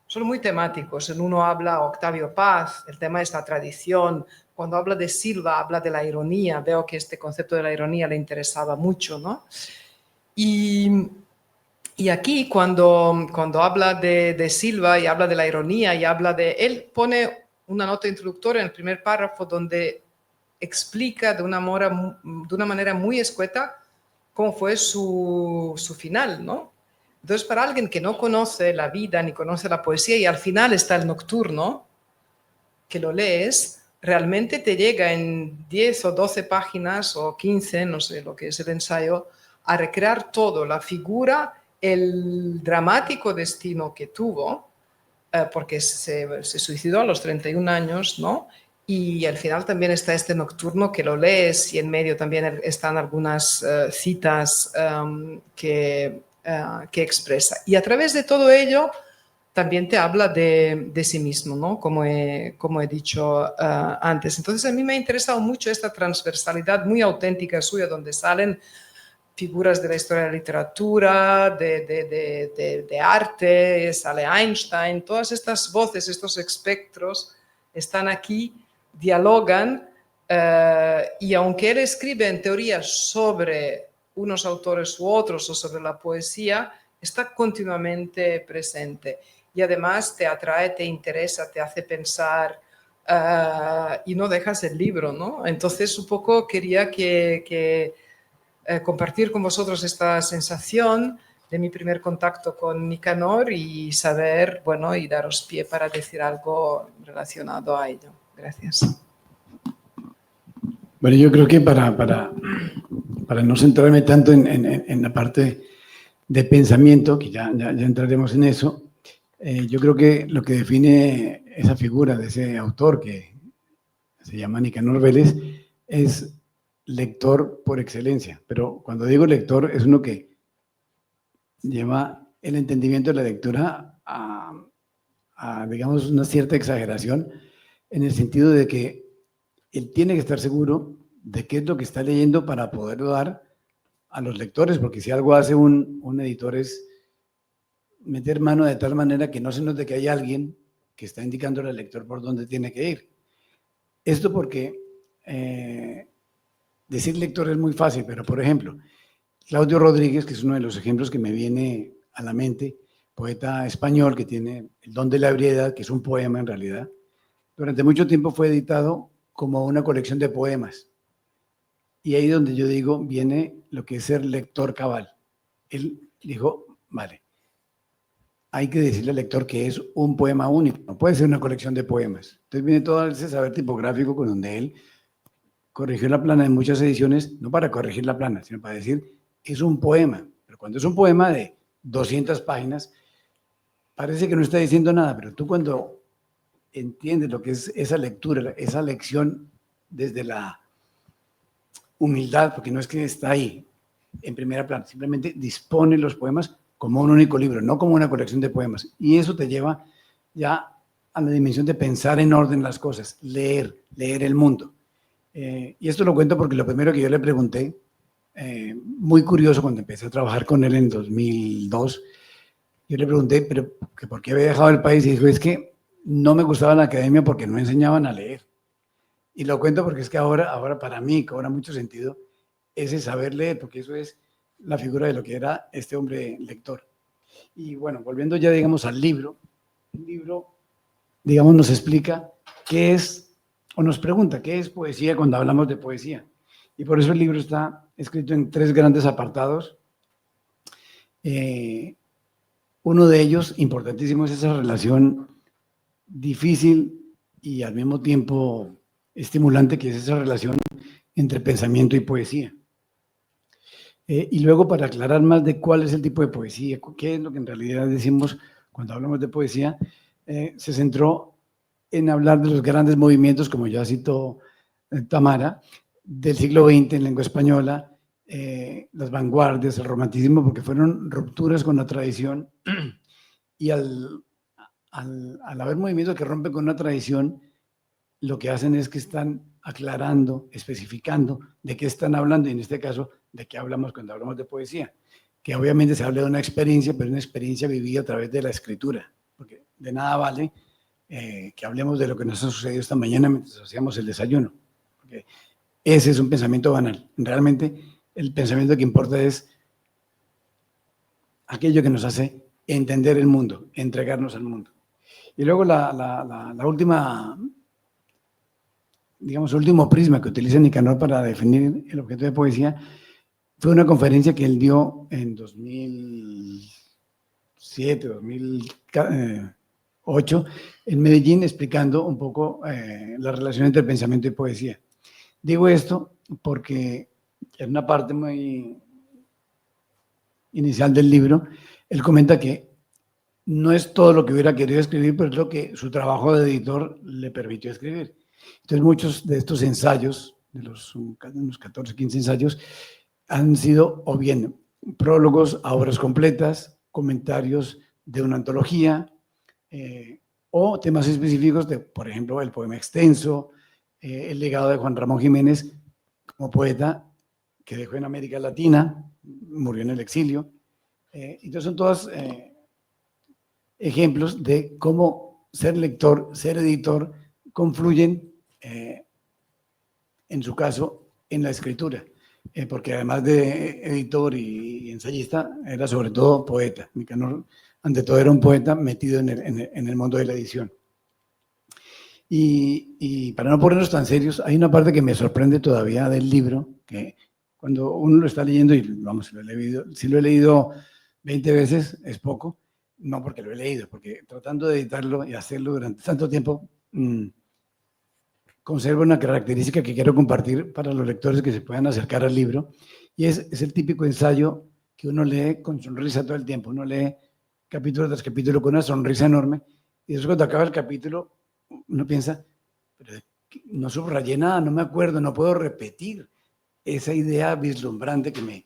son muy temáticos. En uno habla Octavio Paz, el tema es la tradición. Cuando habla de Silva, habla de la ironía. Veo que este concepto de la ironía le interesaba mucho, ¿no? Y aquí, cuando habla de Silva y habla de la ironía y habla de... Él pone una nota introductoria en el primer párrafo donde explica de una manera muy escueta cómo fue su final, ¿no? Entonces, para alguien que no conoce la vida ni conoce la poesía y al final está el nocturno, que lo lees, realmente te llega en 10 o 12 páginas o 15, no sé lo que es el ensayo, a recrear todo, la figura, el dramático destino que tuvo, porque se suicidó a los 31 años, ¿no? Y al final también está este nocturno que lo lees y en medio también están algunas citas que expresa. Y a través de todo ello también te habla de sí mismo, ¿no? Como he dicho antes. Entonces a mí me ha interesado mucho esta transversalidad muy auténtica suya, donde salen figuras de la historia de la literatura, de arte, sale Einstein, todas estas voces, estos espectros están aquí, dialogan, y aunque él escribe en teoría sobre unos autores u otros o sobre la poesía, está continuamente presente y además te atrae, te interesa, te hace pensar, y no dejas el libro, ¿no? Entonces un poco quería compartir con vosotros esta sensación de mi primer contacto con Nicanor y saber, bueno, y daros pie para decir algo relacionado a ello. Gracias. Bueno, yo creo que para no centrarme tanto en la parte de pensamiento, que ya entraremos en eso, yo creo que lo que define esa figura de ese autor que se llama Nicanor Vélez es lector por excelencia. Pero cuando digo lector es uno que lleva el entendimiento de la lectura a digamos, una cierta exageración en el sentido de que él tiene que estar seguro de qué es lo que está leyendo para poderlo dar a los lectores, porque si algo hace un editor es meter mano de tal manera que no se note que hay alguien que está indicando al lector por dónde tiene que ir. Esto porque decir lector es muy fácil, pero por ejemplo, Claudio Rodríguez, que es uno de los ejemplos que me viene a la mente, poeta español que tiene El don de la ebriedad, que es un poema en realidad, durante mucho tiempo fue editado como una colección de poemas. Y ahí donde yo digo, viene lo que es ser lector cabal. Él dijo, vale, hay que decirle al lector que es un poema único, no puede ser una colección de poemas. Entonces viene todo ese saber tipográfico con donde él corrigió la plana en muchas ediciones, no para corregir la plana, sino para decir, es un poema. Pero cuando es un poema de 200 páginas, parece que no está diciendo nada, pero tú cuando entiendes lo que es esa lectura, esa lección desde la humildad, porque no es que está ahí en primera plana, simplemente dispone los poemas como un único libro, no como una colección de poemas. Y eso te lleva ya a la dimensión de pensar en orden las cosas, leer el mundo. Y esto lo cuento porque lo primero que yo le pregunté, muy curioso cuando empecé a trabajar con él en 2002, yo le pregunté, pero que por qué había dejado el país, y dijo, es que no me gustaba la academia porque no enseñaban a leer. Y lo cuento porque es que ahora para mí cobra mucho sentido ese saber leer, porque eso es la figura de lo que era este hombre lector. Y bueno, volviendo ya, digamos, al libro, el libro, digamos, nos explica qué es, o nos pregunta qué es poesía cuando hablamos de poesía. Y por eso el libro está escrito en 3 grandes apartados. Uno de ellos, importantísimo, es esa relación difícil y al mismo tiempo estimulante, que es esa relación entre pensamiento y poesía. Y luego, para aclarar más de cuál es el tipo de poesía, qué es lo que en realidad decimos cuando hablamos de poesía, se centró en hablar de los grandes movimientos, como ya citó Tamara, del siglo XX en lengua española, las vanguardias, el romanticismo, porque fueron rupturas con la tradición, y al haber movimientos que rompen con una tradición, lo que hacen es que están aclarando, especificando de qué están hablando, y en este caso, de qué hablamos cuando hablamos de poesía, que obviamente se habla de una experiencia, pero una experiencia vivida a través de la escritura, porque de nada vale que hablemos de lo que nos ha sucedido esta mañana mientras hacíamos el desayuno, porque ese es un pensamiento banal. Realmente el pensamiento que importa es aquello que nos hace entender el mundo, entregarnos al mundo. Y luego la última, digamos, el último prisma que utiliza Nicanor para definir el objeto de poesía fue una conferencia que él dio en 2007, 2008, en Medellín, explicando un poco la relación entre pensamiento y poesía. Digo esto porque en una parte muy inicial del libro, él comenta que no es todo lo que hubiera querido escribir, pero es lo que su trabajo de editor le permitió escribir. Entonces, muchos de estos ensayos, de unos 14, 15 ensayos, han sido o bien prólogos a obras completas, comentarios de una antología, o temas específicos de, por ejemplo, el poema extenso, el legado de Juan Ramón Jiménez como poeta que dejó en América Latina, murió en el exilio. Entonces son todos ejemplos de cómo ser lector, ser editor, confluyen, en su caso, en la escritura. Porque además de editor y ensayista, era sobre todo poeta. Nicanor, ante todo, era un poeta metido en el mundo de la edición. Y para no ponernos tan serios, hay una parte que me sorprende todavía del libro, que cuando uno lo está leyendo, y vamos, si lo he leído 20 veces, es poco, no porque lo he leído, porque tratando de editarlo y hacerlo durante tanto tiempo, conserva una característica que quiero compartir para los lectores que se puedan acercar al libro, y es el típico ensayo que uno lee con sonrisa todo el tiempo. Uno lee capítulo tras capítulo con una sonrisa enorme, y después cuando acaba el capítulo, uno piensa, pero no subrayé nada, no me acuerdo, no puedo repetir esa idea vislumbrante que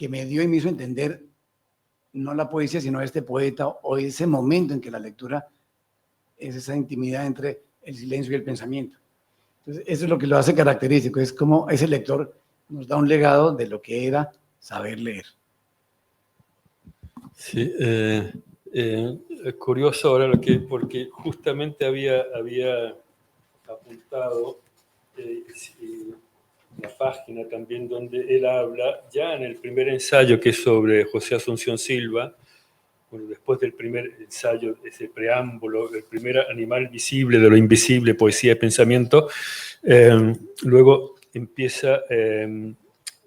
me dio y me hizo entender no la poesía, sino este poeta, o ese momento en que la lectura es esa intimidad entre el silencio y el pensamiento. Entonces, eso es lo que lo hace característico, es como ese lector nos da un legado de lo que era saber leer. Sí, curioso ahora porque justamente había apuntado la página también donde él habla, ya en el primer ensayo que es sobre José Asunción Silva, bueno, después del primer ensayo, ese preámbulo, el primer animal visible de lo invisible, poesía y pensamiento, luego empieza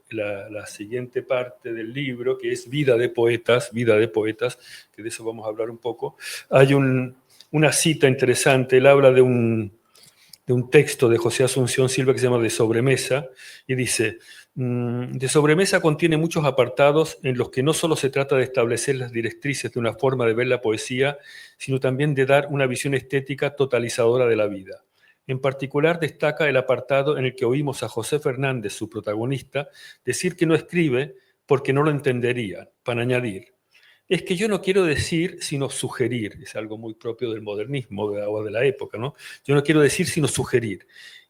la siguiente parte del libro, que es Vida de Poetas, que de eso vamos a hablar un poco. Hay una cita interesante, él habla de un texto de José Asunción Silva que se llama De Sobremesa, y dice: de sobremesa contiene muchos apartados en los que no solo se trata de establecer las directrices de una forma de ver la poesía, sino también de dar una visión estética totalizadora de la vida. En particular destaca el apartado en el que oímos a José Fernández, su protagonista, decir que no escribe porque no lo entendería, para añadir: es que yo no quiero decir sino sugerir, es algo muy propio del modernismo o de la época, ¿no? Yo no quiero decir sino sugerir.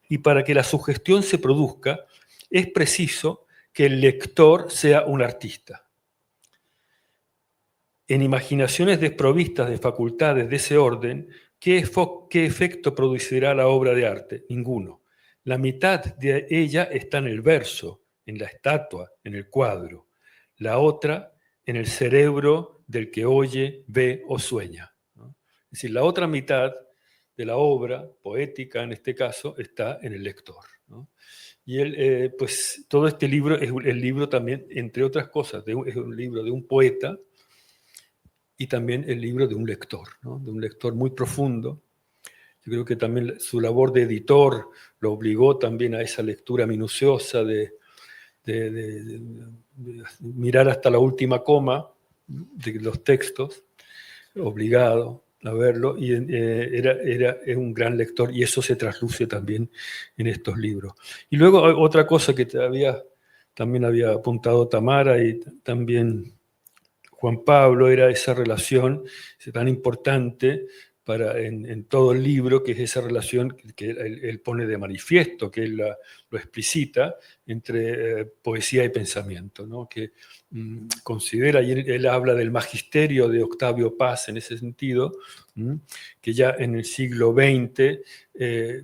Y para que la sugestión se produzca, es preciso que el lector sea un artista. En imaginaciones desprovistas de facultades de ese orden, ¿qué efecto producirá la obra de arte? Ninguno. La mitad de ella está en el verso, en la estatua, en el cuadro. La otra en el cerebro del que oye, ve o sueña, ¿no? Es decir, la otra mitad de la obra poética, en este caso, está en el lector, ¿no? Y él, pues todo este libro es el libro también, entre otras cosas, es un libro de un poeta y también el libro de un lector, ¿no? De un lector muy profundo. Yo creo que también su labor de editor lo obligó también a esa lectura minuciosa de mirar hasta la última coma de los textos, obligado. a verlo, y era un gran lector, y eso se trasluce también en estos libros. Y luego otra cosa que también había apuntado Tamara y también Juan Pablo, era esa relación tan importante en todo el libro, que es esa relación que él pone de manifiesto, que él lo explicita, entre poesía y pensamiento, ¿no? Que considera, y él habla del magisterio de Octavio Paz en ese sentido, que ya en el siglo XX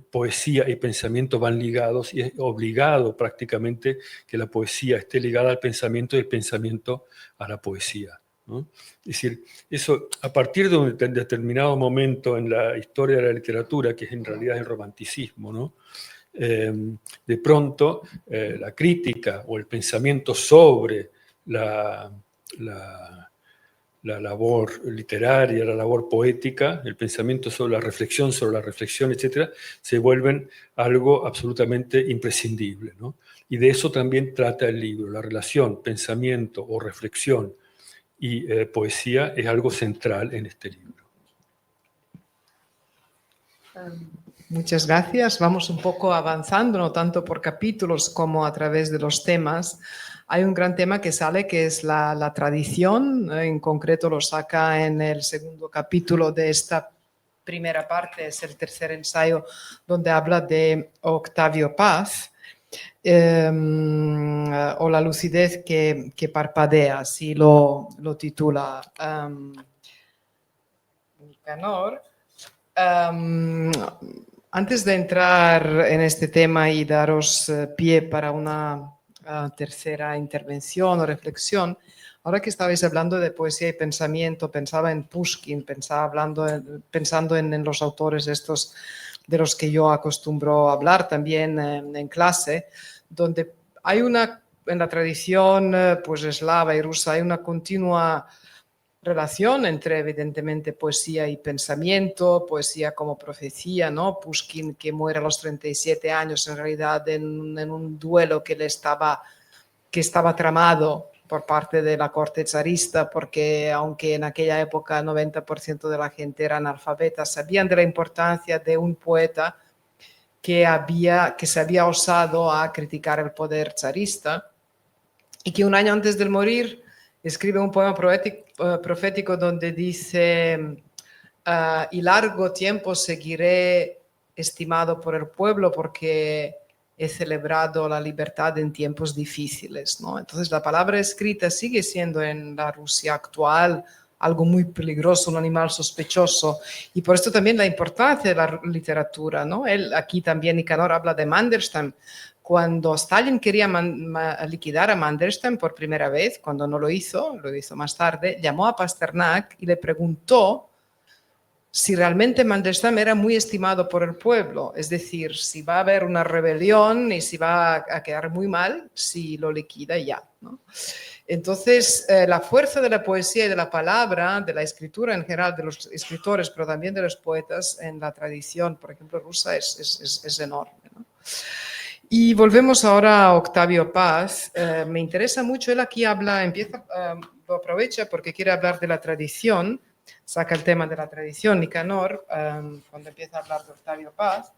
poesía y pensamiento van ligados, y es obligado prácticamente que la poesía esté ligada al pensamiento y el pensamiento a la poesía, ¿no? Es decir, eso a partir de un determinado momento en la historia de la literatura, que en realidad es el romanticismo, ¿no? De pronto la crítica o el pensamiento sobre la labor literaria, la labor poética, el pensamiento sobre la reflexión, etcétera, se vuelven algo absolutamente imprescindible, ¿no? Y de eso también trata el libro. La relación pensamiento o reflexión y poesía es algo central en este libro. Muchas gracias. Vamos un poco avanzando, no tanto por capítulos como a través de los temas. Hay un gran tema que sale, que es la tradición. En concreto lo saca en el segundo capítulo de esta primera parte, es el tercer ensayo, donde habla de Octavio Paz. O la lucidez que parpadea, así lo titula Nicanor. Antes de entrar en este tema y daros pie para una tercera intervención o reflexión, ahora que estabais hablando de poesía y pensamiento, pensaba en Pushkin, pensando en los autores estos de los que yo acostumbro a hablar también en clase, donde hay en la tradición pues eslava y rusa, hay una continua relación entre, evidentemente, poesía y pensamiento, poesía como profecía, ¿no? Pushkin, que muere a los 37 años, en realidad en un duelo que estaba tramado por parte de la corte zarista, porque aunque en aquella época 90% de la gente era analfabeta, sabían de la importancia de un poeta que se había osado a criticar el poder zarista y que un año antes de morir escribe un poema profético donde dice y largo tiempo seguiré estimado por el pueblo porque he celebrado la libertad en tiempos difíciles, ¿no? Entonces la palabra escrita sigue siendo en la Rusia actual algo muy peligroso, un animal sospechoso, y por esto también la importancia de la literatura, ¿no? Aquí también Nicanor habla de Mandelstam. Cuando Stalin quería liquidar a Mandelstam por primera vez, cuando no lo hizo más tarde, llamó a Pasternak y le preguntó si realmente Mandelstam era muy estimado por el pueblo, es decir, si va a haber una rebelión y si va a quedar muy mal si lo liquida ya, ¿no? Entonces, la fuerza de la poesía y de la palabra, de la escritura en general, de los escritores, pero también de los poetas en la tradición, por ejemplo, rusa, es enorme, ¿no? Y volvemos ahora a Octavio Paz. Me interesa mucho, él aquí lo aprovecha porque quiere hablar de la tradición, saca el tema de la tradición, Nicanor, cuando empieza a hablar de Octavio Paz.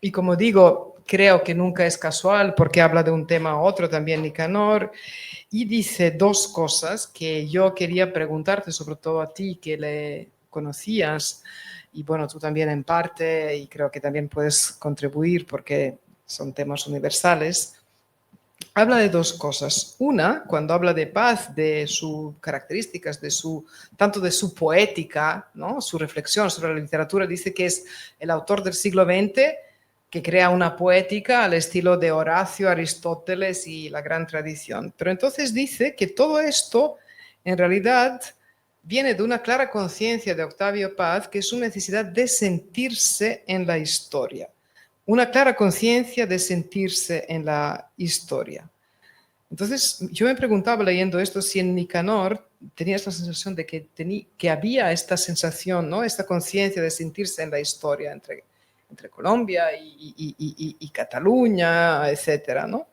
Y como digo, creo que nunca es casual porque habla de un tema a otro también Nicanor, y dice dos cosas que yo quería preguntarte, sobre todo a ti que le conocías, y bueno, tú también en parte, y creo que también puedes contribuir porque son temas universales. Habla de dos cosas. Una, cuando habla de Paz, de sus características, tanto de su poética, ¿no? Su reflexión sobre la literatura, dice que es el autor del siglo XX que crea una poética al estilo de Horacio, Aristóteles y la gran tradición. Pero entonces dice que todo esto, en realidad, viene de una clara conciencia de Octavio Paz, que es su necesidad de sentirse en la historia. Una clara conciencia de sentirse en la historia. Entonces, yo me preguntaba leyendo esto si en Nicanor tenías la sensación de que había esta sensación, ¿no? Esta conciencia de sentirse en la historia entre Colombia y Cataluña, etcétera, ¿no?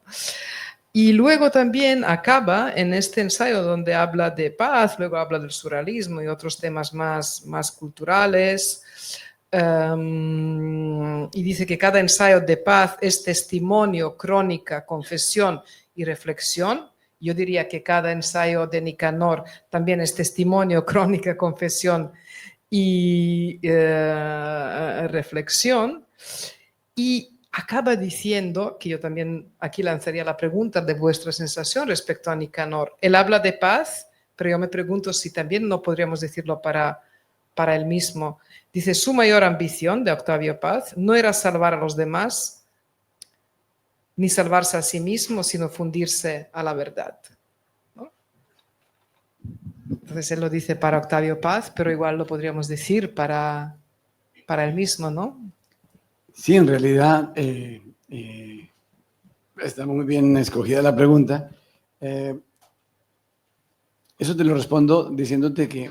Y luego también acaba en este ensayo donde habla de paz, luego habla del surrealismo y otros temas más culturales. Y dice que cada ensayo de paz es testimonio, crónica, confesión y reflexión. Yo diría que cada ensayo de Nicanor también es testimonio, crónica, confesión y reflexión. Y acaba diciendo, que yo también aquí lanzaría la pregunta de vuestra sensación respecto a Nicanor. Él habla de paz, pero yo me pregunto si también no podríamos decirlo para él mismo. Dice, su mayor ambición de Octavio Paz no era salvar a los demás, ni salvarse a sí mismo, sino fundirse a la verdad, ¿no? Entonces él lo dice para Octavio Paz, pero igual lo podríamos decir para él mismo, ¿no? Sí, en realidad está muy bien escogida la pregunta. Eso te lo respondo diciéndote que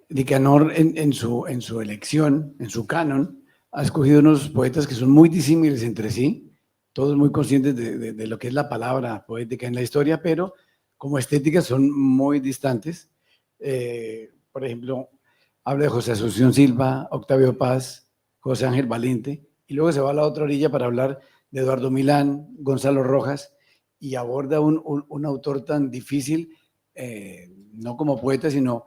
Nicanor en su elección, en su canon, ha escogido unos poetas que son muy disímiles entre sí, todos muy conscientes de lo que es la palabra poética en la historia, pero como estética son muy distantes. Por ejemplo, habla de José Asunción Silva, Octavio Paz, José Ángel Valente, y luego se va a la otra orilla para hablar de Eduardo Milán, Gonzalo Rojas, y aborda un autor tan difícil, no como poeta, sino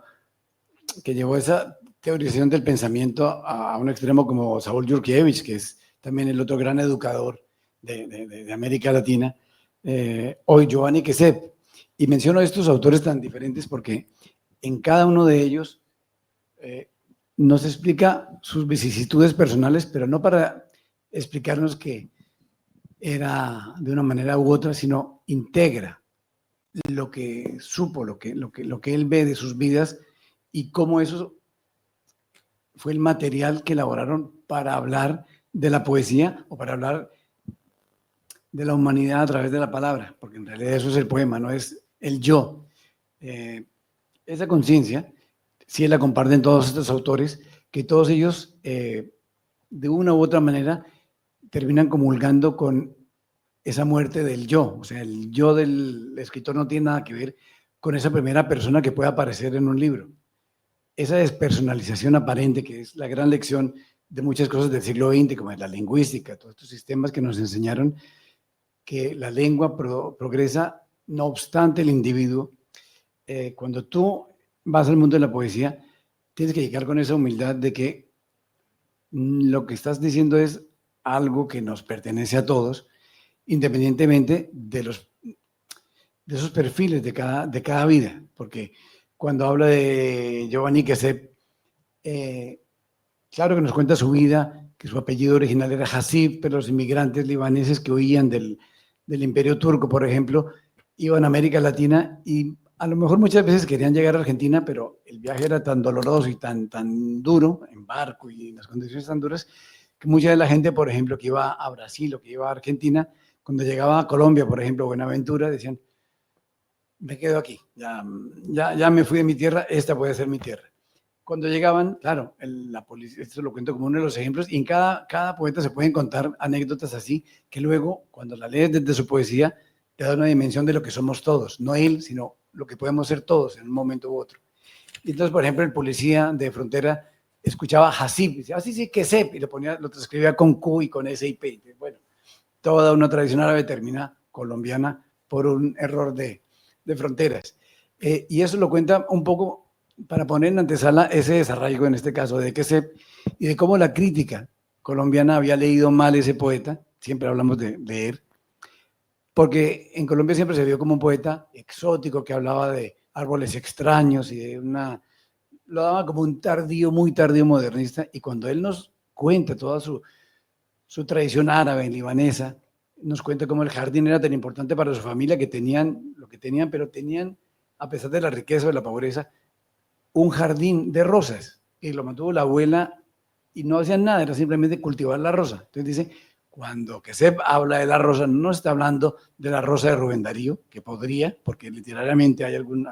que llevó esa teorización del pensamiento a un extremo como Saúl Yurkiewicz, que es también el otro gran educador de América Latina, hoy Giovanni Quesep. Y menciono estos autores tan diferentes porque en cada uno de ellos nos explica sus vicisitudes personales, pero no para explicarnos que era de una manera u otra, sino integra lo que supo, lo que él ve de sus vidas y cómo eso fue el material que elaboraron para hablar de la poesía o para hablar de la humanidad a través de la palabra, porque en realidad eso es el poema, no es el yo. Esa conciencia, sí la comparten todos estos autores, que todos ellos, de una u otra manera, terminan comulgando con esa muerte del yo. O sea, el yo del escritor no tiene nada que ver con esa primera persona que puede aparecer en un libro. Esa despersonalización aparente, que es la gran lección de muchas cosas del siglo XX, como es la lingüística, todos estos sistemas que nos enseñaron que la lengua progresa no obstante el individuo. Cuando tú vas al mundo de la poesía, tienes que llegar con esa humildad de que lo que estás diciendo es algo que nos pertenece a todos, independientemente de esos perfiles de cada vida, porque cuando habla de Giovanni Quesep, claro que nos cuenta su vida, que su apellido original era Hasib, pero los inmigrantes libaneses que huían del Imperio Turco, por ejemplo, iban a América Latina y a lo mejor muchas veces querían llegar a Argentina, pero el viaje era tan doloroso y tan duro, en barco y en las condiciones tan duras, que mucha de la gente, por ejemplo, que iba a Brasil o que iba a Argentina, cuando llegaba a Colombia, por ejemplo, Buenaventura, decían, me quedo aquí, ya me fui de mi tierra, esta puede ser mi tierra. Cuando llegaban, claro, la policía, esto lo cuento como uno de los ejemplos, y en cada poeta se pueden contar anécdotas así, que luego, cuando la lees desde su poesía, te da una dimensión de lo que somos todos, no él, sino lo que podemos ser todos en un momento u otro. Y entonces, por ejemplo, el policía de frontera escuchaba Hasib, y decía, sí, Quesep, y lo transcribía con Q y con S y P. Bueno, toda una tradición árabe termina colombiana por un error de fronteras. Y eso lo cuenta un poco para poner en antesala ese desarraigo, en este caso, de Quesep, y de cómo la crítica colombiana había leído mal ese poeta, siempre hablamos de leer, porque en Colombia siempre se vio como un poeta exótico que hablaba de árboles extraños y lo daba como un muy tardío modernista, y cuando él nos cuenta toda su tradición árabe, libanesa, nos cuenta cómo el jardín era tan importante para su familia, que tenían lo que tenían, pero tenían, a pesar de la riqueza o de la pobreza, un jardín de rosas, que lo mantuvo la abuela y no hacían nada, era simplemente cultivar la rosa. Entonces dice, cuando Quesep habla de la rosa, no está hablando de la rosa de Rubén Darío, que podría, porque literariamente hay algún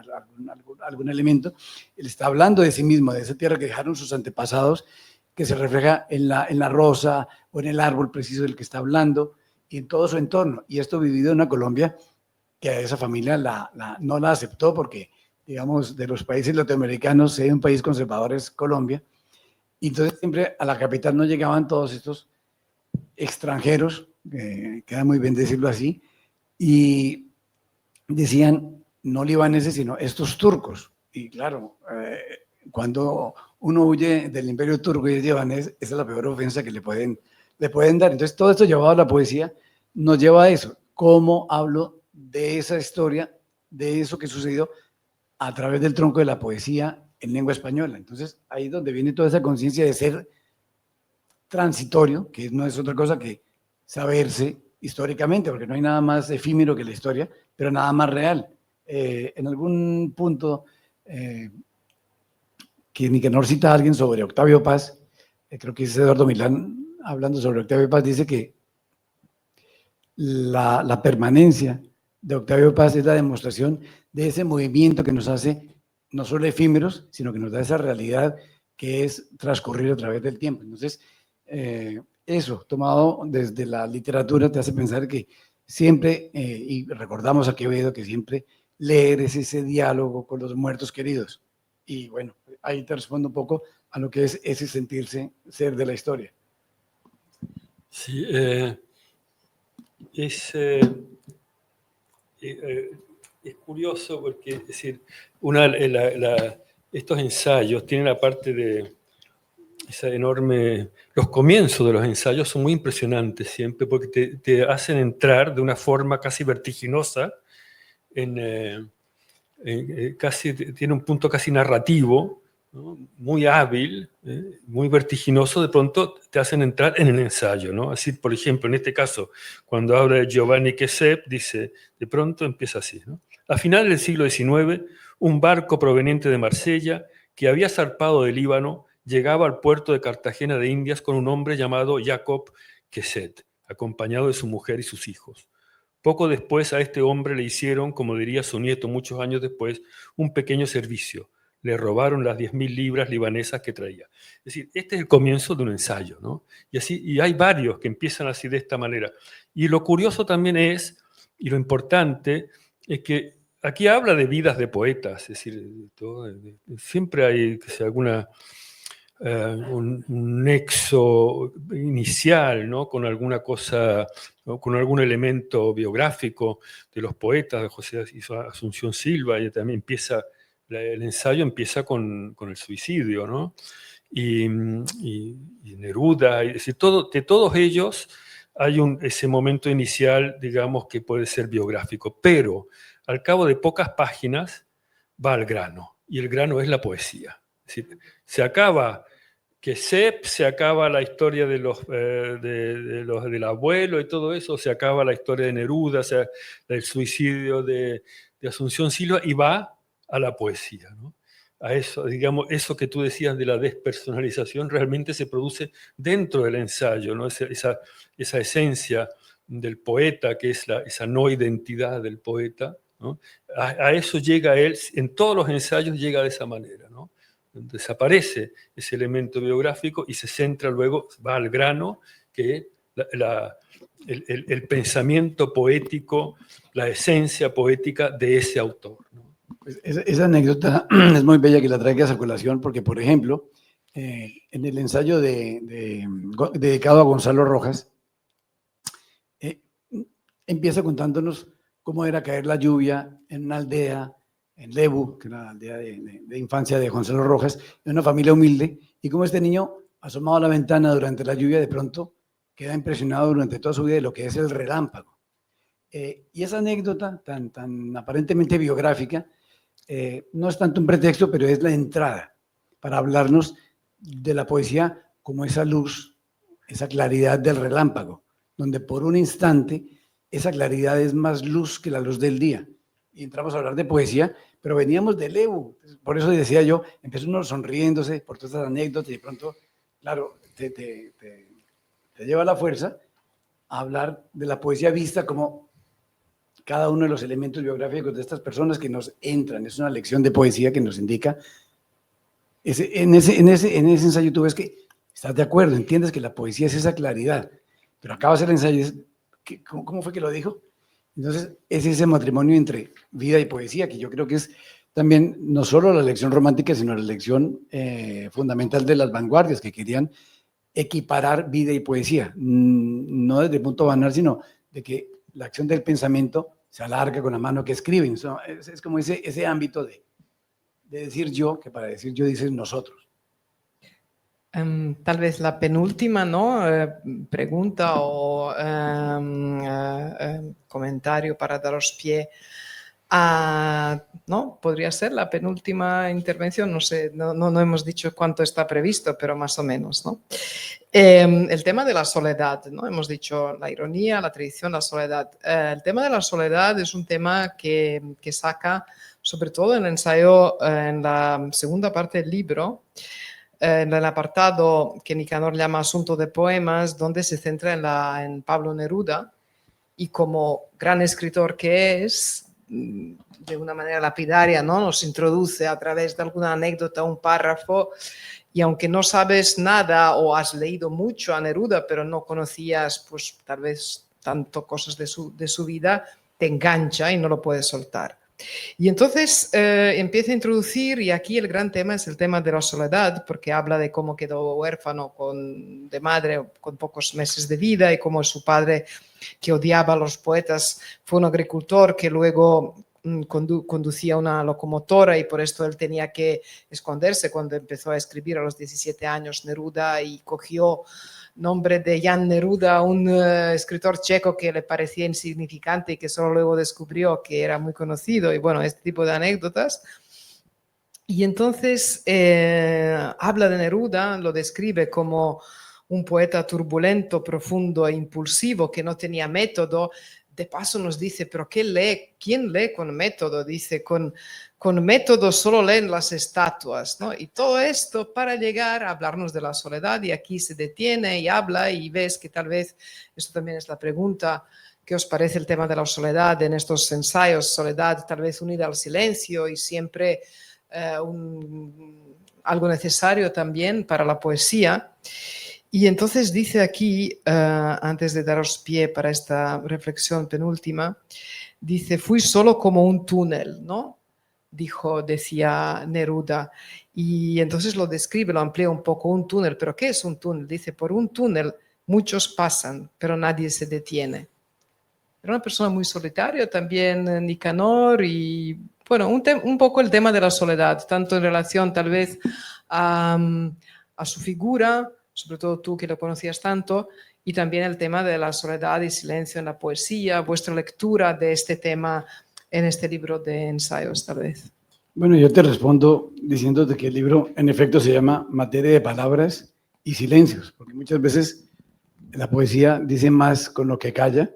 elemento, él está hablando de sí mismo, de esa tierra que dejaron sus antepasados, que se refleja en la rosa o en el árbol preciso del que está hablando y en todo su entorno. Y esto vivido en una Colombia que a esa familia no la aceptó porque, digamos, de los países latinoamericanos, si hay un país conservador es Colombia, y entonces siempre a la capital no llegaban todos estos extranjeros, queda muy bien decirlo así, y decían, no libaneses, sino estos turcos. Y claro, cuando uno huye del imperio turco y es libanés, esa es la peor ofensa que le pueden dar. Entonces todo esto llevado a la poesía nos lleva a eso. ¿Cómo hablo de esa historia, de eso que sucedió a través del tronco de la poesía en lengua española? Entonces ahí es donde viene toda esa conciencia de ser transitorio, que no es otra cosa que saberse históricamente, porque no hay nada más efímero que la historia, pero nada más real. En algún punto que Nicanor cita a alguien sobre Octavio Paz, creo que es Eduardo Milán, hablando sobre Octavio Paz, dice que la permanencia de Octavio Paz es la demostración de ese movimiento que nos hace no solo efímeros, sino que nos da esa realidad que es transcurrir a través del tiempo. Entonces, eso, tomado desde la literatura, te hace pensar que siempre, y recordamos a Quevedo, que siempre leer es ese diálogo con los muertos queridos. Y bueno, ahí te respondo un poco a lo que es ese sentirse ser de la historia. Sí, es curioso porque, es decir, estos ensayos tienen la parte de esa enorme... Los comienzos de los ensayos son muy impresionantes siempre porque te hacen entrar de una forma casi vertiginosa casi tiene un punto casi narrativo, ¿no? Muy hábil, muy vertiginoso, de pronto te hacen entrar en el ensayo, ¿no? Así, por ejemplo, en este caso, cuando habla de Giovanni Quesep, dice, de pronto empieza así, ¿no? A finales del siglo XIX, un barco proveniente de Marsella, que había zarpado del Líbano, llegaba al puerto de Cartagena de Indias con un hombre llamado Jacob Queset, acompañado de su mujer y sus hijos. Poco después a este hombre le hicieron, como diría su nieto muchos años después, un pequeño servicio. Le robaron las 10.000 libras libanesas que traía. Es decir, este es el comienzo de un ensayo, ¿no? Y hay varios que empiezan así de esta manera. Y lo curioso también es, y lo importante, es que aquí habla de vidas de poetas. Es decir, siempre hay un nexo inicial, ¿no? Con alguna cosa, ¿no? Con algún elemento biográfico de los poetas, de José Asunción Silva, y también el ensayo empieza con el suicidio, ¿no? Y Neruda, es decir, de todos ellos hay ese momento inicial, digamos, que puede ser biográfico, pero al cabo de pocas páginas va al grano, y el grano es la poesía. Es decir, se acaba Quesep, se acaba la historia del abuelo y todo eso, se acaba la historia de Neruda, o sea, el suicidio de Asunción Silva, y va a la poesía, ¿no? A eso, digamos, eso que tú decías de la despersonalización realmente se produce dentro del ensayo, ¿no? Esa esencia del poeta, que es esa no identidad del poeta, ¿no? A eso llega él, en todos los ensayos llega de esa manera, ¿no? Desaparece ese elemento biográfico y se centra luego, va al grano, que el pensamiento poético, la esencia poética de ese autor, ¿no? Pues esa anécdota es muy bella que la traigas a colación porque, por ejemplo, en el ensayo dedicado a Gonzalo Rojas, empieza contándonos cómo era caer la lluvia en una aldea, en Lebu, que era la aldea de infancia de Gonzalo Rojas, en una familia humilde, y cómo este niño, asomado a la ventana durante la lluvia, de pronto queda impresionado durante toda su vida de lo que es el relámpago. Y esa anécdota tan aparentemente biográfica no es tanto un pretexto, pero es la entrada para hablarnos de la poesía como esa luz, esa claridad del relámpago, donde por un instante esa claridad es más luz que la luz del día. Y entramos a hablar de poesía, pero veníamos de Lebu. Por eso decía yo, empezó uno sonriéndose por todas estas anécdotas y de pronto, claro, te lleva la fuerza a hablar de la poesía vista como cada uno de los elementos biográficos de estas personas que nos entran. Es una lección de poesía que nos indica. En ese ensayo tú ves que estás de acuerdo, entiendes que la poesía es esa claridad, pero acabas el ensayo y dices, ¿cómo fue que lo dijo? Entonces, es ese matrimonio entre vida y poesía, que yo creo que es también no solo la lección romántica, sino la lección fundamental de las vanguardias, que querían equiparar vida y poesía, no desde el punto banal, sino de que la acción del pensamiento se alarga con la mano que escriben. Es como ese ámbito de decir yo, que para decir yo dices nosotros. Tal vez la penúltima, ¿no? Pregunta o comentario para daros pie a, ¿no? Podría ser la penúltima intervención, no sé, no hemos dicho cuánto está previsto, pero más o menos, ¿no? El tema de la soledad, ¿no? Hemos dicho la ironía, la tradición, la soledad. El tema de la soledad es un tema que saca, sobre todo en el ensayo, en la segunda parte del libro, en el apartado que Nicanor llama Asunto de Poemas, donde se centra en Pablo Neruda, y como gran escritor que es, de una manera lapidaria, ¿no? Nos introduce a través de alguna anécdota, un párrafo, y aunque no sabes nada o has leído mucho a Neruda, pero no conocías, pues tal vez tanto cosas de su vida, te engancha y no lo puedes soltar. Y entonces empieza a introducir, y aquí el gran tema es el tema de la soledad, porque habla de cómo quedó huérfano de madre con pocos meses de vida, y cómo su padre, que odiaba a los poetas, fue un agricultor que luego conducía una locomotora, y por esto él tenía que esconderse cuando empezó a escribir a los 17 años Neruda, y cogió nombre de Jan Neruda, un escritor checo que le parecía insignificante y que solo luego descubrió que era muy conocido, y bueno, este tipo de anécdotas. Y entonces habla de Neruda, lo describe como un poeta turbulento, profundo e impulsivo, que no tenía método. De paso nos dice, pero ¿qué lee? ¿Quién lee con método? Dice, con método solo leen las estatuas, ¿no? Y todo esto para llegar a hablarnos de la soledad, y aquí se detiene y habla, y ves que tal vez, esto también es la pregunta, ¿qué os parece el tema de la soledad en estos ensayos? Soledad tal vez unida al silencio, y siempre algo necesario también para la poesía. Y entonces dice aquí, antes de daros pie para esta reflexión penúltima, dice, fui solo como un túnel, ¿no? Decía Neruda. Y entonces lo describe, lo amplía un poco, un túnel. ¿Pero qué es un túnel? Dice, por un túnel muchos pasan, pero nadie se detiene. Era una persona muy solitaria también, Nicanor, y bueno, un poco el tema de la soledad, tanto en relación tal vez a su figura, sobre todo tú que lo conocías tanto, y también el tema de la soledad y silencio en la poesía, vuestra lectura de este tema en este libro de ensayos, tal vez. Bueno, yo te respondo diciéndote que el libro en efecto se llama Materia de Palabras y Silencios, porque muchas veces la poesía dice más con lo que calla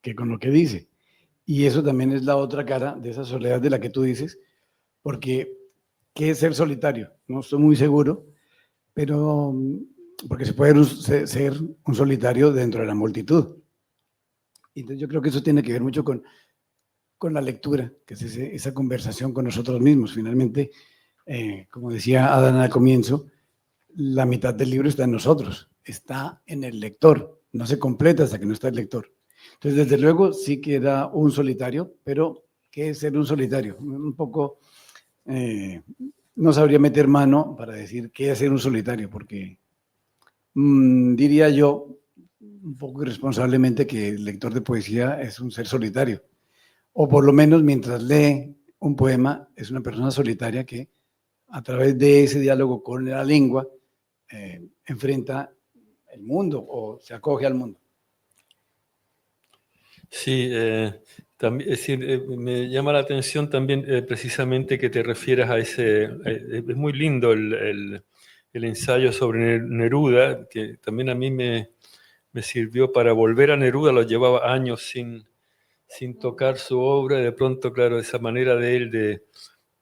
que con lo que dice. Y eso también es la otra cara de esa soledad de la que tú dices, porque ¿qué es ser solitario? No estoy muy seguro, pero porque se puede ser un solitario dentro de la multitud. Entonces yo creo que eso tiene que ver mucho con la lectura, que es esa conversación con nosotros mismos. Finalmente, como decía Adán al comienzo, la mitad del libro está en nosotros, está en el lector, no se completa hasta que no está el lector. Entonces, desde luego, sí que era un solitario, pero ¿qué es ser un solitario? Un poco, no sabría meter mano para decir qué es ser un solitario, porque diría yo, un poco irresponsablemente, que el lector de poesía es un ser solitario, o por lo menos mientras lee un poema, es una persona solitaria que a través de ese diálogo con la lengua enfrenta el mundo o se acoge al mundo. Sí, también, es decir, me llama la atención también precisamente que te refieras a ese... es muy lindo el ensayo sobre Neruda, que también a mí me sirvió para volver a Neruda, lo llevaba años sin tocar su obra, y de pronto, claro, esa manera de él,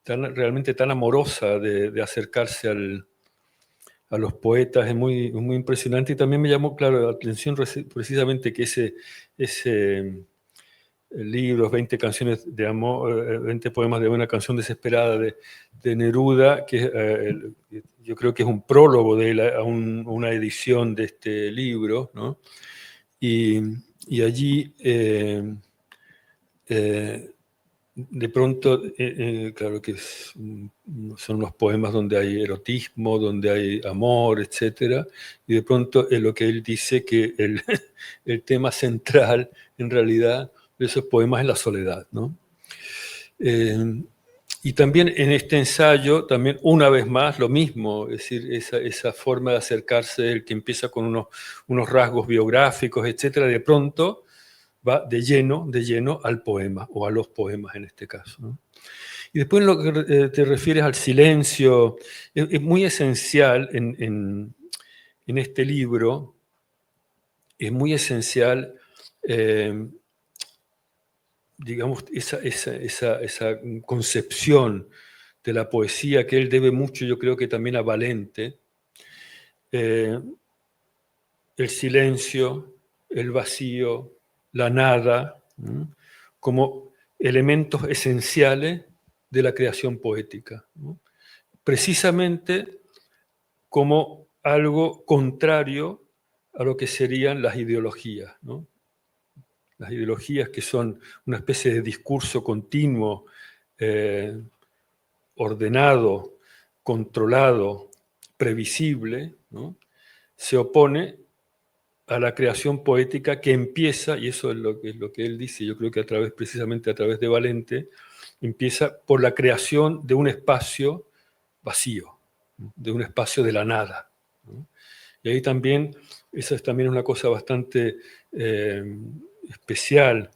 realmente tan amorosa de acercarse a los poetas es muy impresionante, y también me llamó, claro, la atención precisamente que ese libro, 20 canciones de amor, 20 poemas de una canción desesperada de Neruda, que yo creo que es un prólogo de él a una edición de este libro, ¿no? Y allí de pronto, claro que son unos poemas donde hay erotismo, donde hay amor, etc. Y de pronto lo que él dice que el tema central, en realidad, de esos poemas es la soledad, ¿no? Y también en este ensayo, también una vez más, lo mismo, es decir, esa forma de acercarse, el que empieza con unos rasgos biográficos, etc., de pronto va de lleno al poema, o a los poemas en este caso, ¿no? Y después en lo que te refieres al silencio, es muy esencial en este libro, es muy esencial, digamos, esa concepción de la poesía que él debe mucho, yo creo que también a Valente, el silencio, el vacío, la nada, ¿no?, como elementos esenciales de la creación poética, ¿no?, precisamente como algo contrario a lo que serían las ideologías, ¿no? Las ideologías, que son una especie de discurso continuo, ordenado, controlado, previsible, ¿no?, se opone a la creación poética que empieza, y eso es lo que él dice, yo creo que precisamente a través de Valente, empieza por la creación de un espacio vacío, ¿no?, de un espacio de la nada, ¿no? Y ahí también, esa es también una cosa bastante especial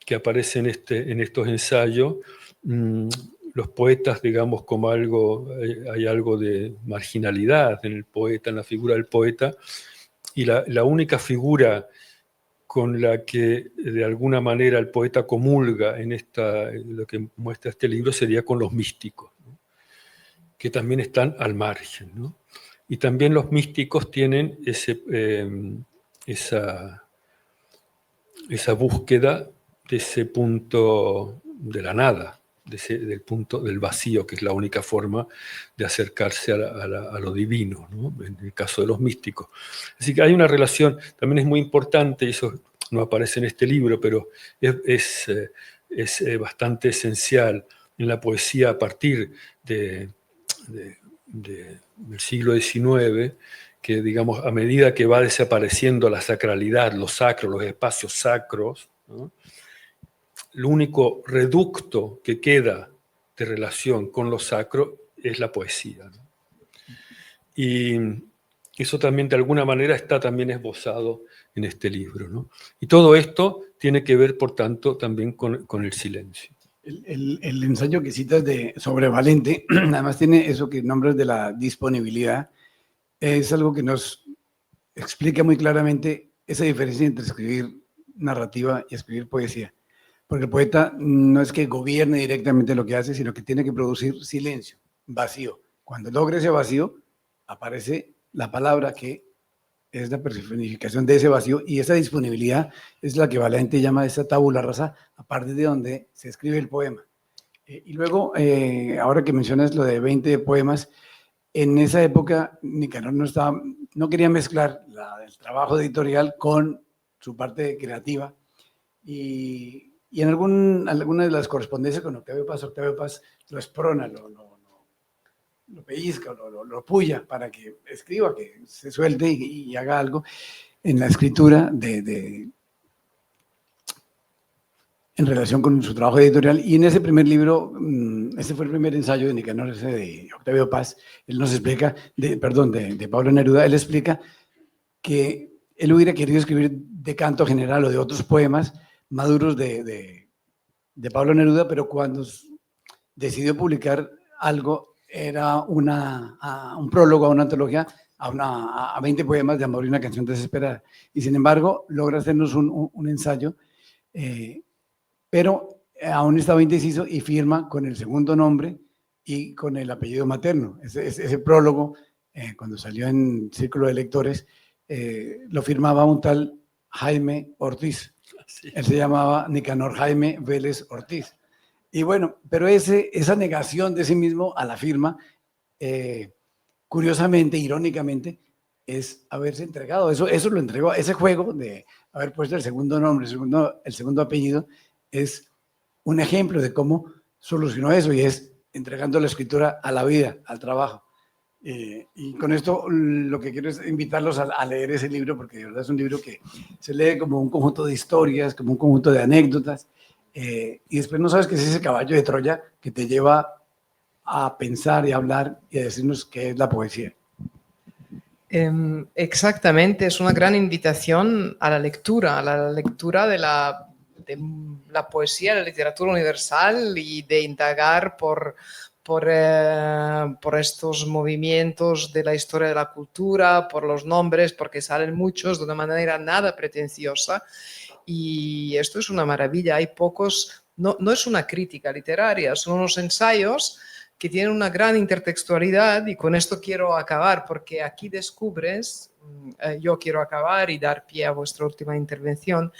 que aparece en estos ensayos. Los poetas, digamos, como hay algo de marginalidad en el poeta, en la figura del poeta, y la única figura con la que de alguna manera el poeta comulga en lo que muestra este libro sería con los místicos, ¿no?, que también están al margen, ¿no? Y también los místicos tienen esa búsqueda de ese punto de la nada, del punto del vacío, que es la única forma de acercarse a lo divino, ¿no?, en el caso de los místicos. Así que hay una relación, también es muy importante, y eso no aparece en este libro, pero es bastante esencial en la poesía a partir del siglo XIX, que, digamos, a medida que va desapareciendo la sacralidad, lo sacro, los espacios sacros, ¿no?, el único reducto que queda de relación con lo sacro es la poesía, ¿no? Y eso también de alguna manera está también esbozado en este libro, ¿no? Y todo esto tiene que ver, por tanto, también con el silencio. El ensayo que citas sobre Valente, además tiene eso que nombras de la disponibilidad, es algo que nos explica muy claramente esa diferencia entre escribir narrativa y escribir poesía. Porque el poeta no es que gobierne directamente lo que hace, sino que tiene que producir silencio, vacío. Cuando logra ese vacío, aparece la palabra que es la personificación de ese vacío, y esa disponibilidad es la que Valente llama esa tabula rasa, a partir de donde se escribe el poema. Y luego, ahora que mencionas lo de 20 poemas, en esa época Nicanor no quería mezclar el trabajo editorial con su parte creativa, y en alguna de las correspondencias con Octavio Paz lo esprona, lo pellizca, lo puya para que escriba, que se suelte y haga algo en la escritura en relación con su trabajo editorial. Y en ese primer libro, ese fue el primer ensayo de Nicanor, ese de Octavio Paz, él nos explica, de Pablo Neruda, él explica que él hubiera querido escribir de canto general o de otros poemas maduros de Pablo Neruda, pero cuando decidió publicar algo, era un prólogo a una antología, a 20 poemas de amor y una canción desesperada. Y sin embargo, logra hacernos un ensayo, pero aún estaba indeciso y firma con el segundo nombre y con el apellido materno. Ese prólogo, cuando salió en Círculo de Lectores, lo firmaba un tal Jaime Ortiz. Sí. Él se llamaba Nicanor Jaime Vélez Ortiz. Y bueno, pero esa negación de sí mismo a la firma, curiosamente, irónicamente, es haberse entregado. Eso lo entregó, ese juego de haber puesto el segundo nombre, el segundo apellido, es un ejemplo de cómo solucionó eso, y es entregando la escritura a la vida, al trabajo. Y con esto lo que quiero es invitarlos a leer ese libro, porque de verdad es un libro que se lee como un conjunto de historias, como un conjunto de anécdotas, y después no sabes qué es ese caballo de Troya que te lleva a pensar y a hablar y a decirnos qué es la poesía. Exactamente, es una gran invitación a la lectura de la poesía, la literatura universal, y de indagar por estos movimientos de la historia de la cultura, por los nombres, porque salen muchos de una manera nada pretenciosa. Y esto es una maravilla. Hay pocos, no es una crítica literaria, son unos ensayos que tienen una gran intertextualidad, y con esto quiero acabar, porque aquí descubres, yo quiero acabar y dar pie a vuestra última intervención,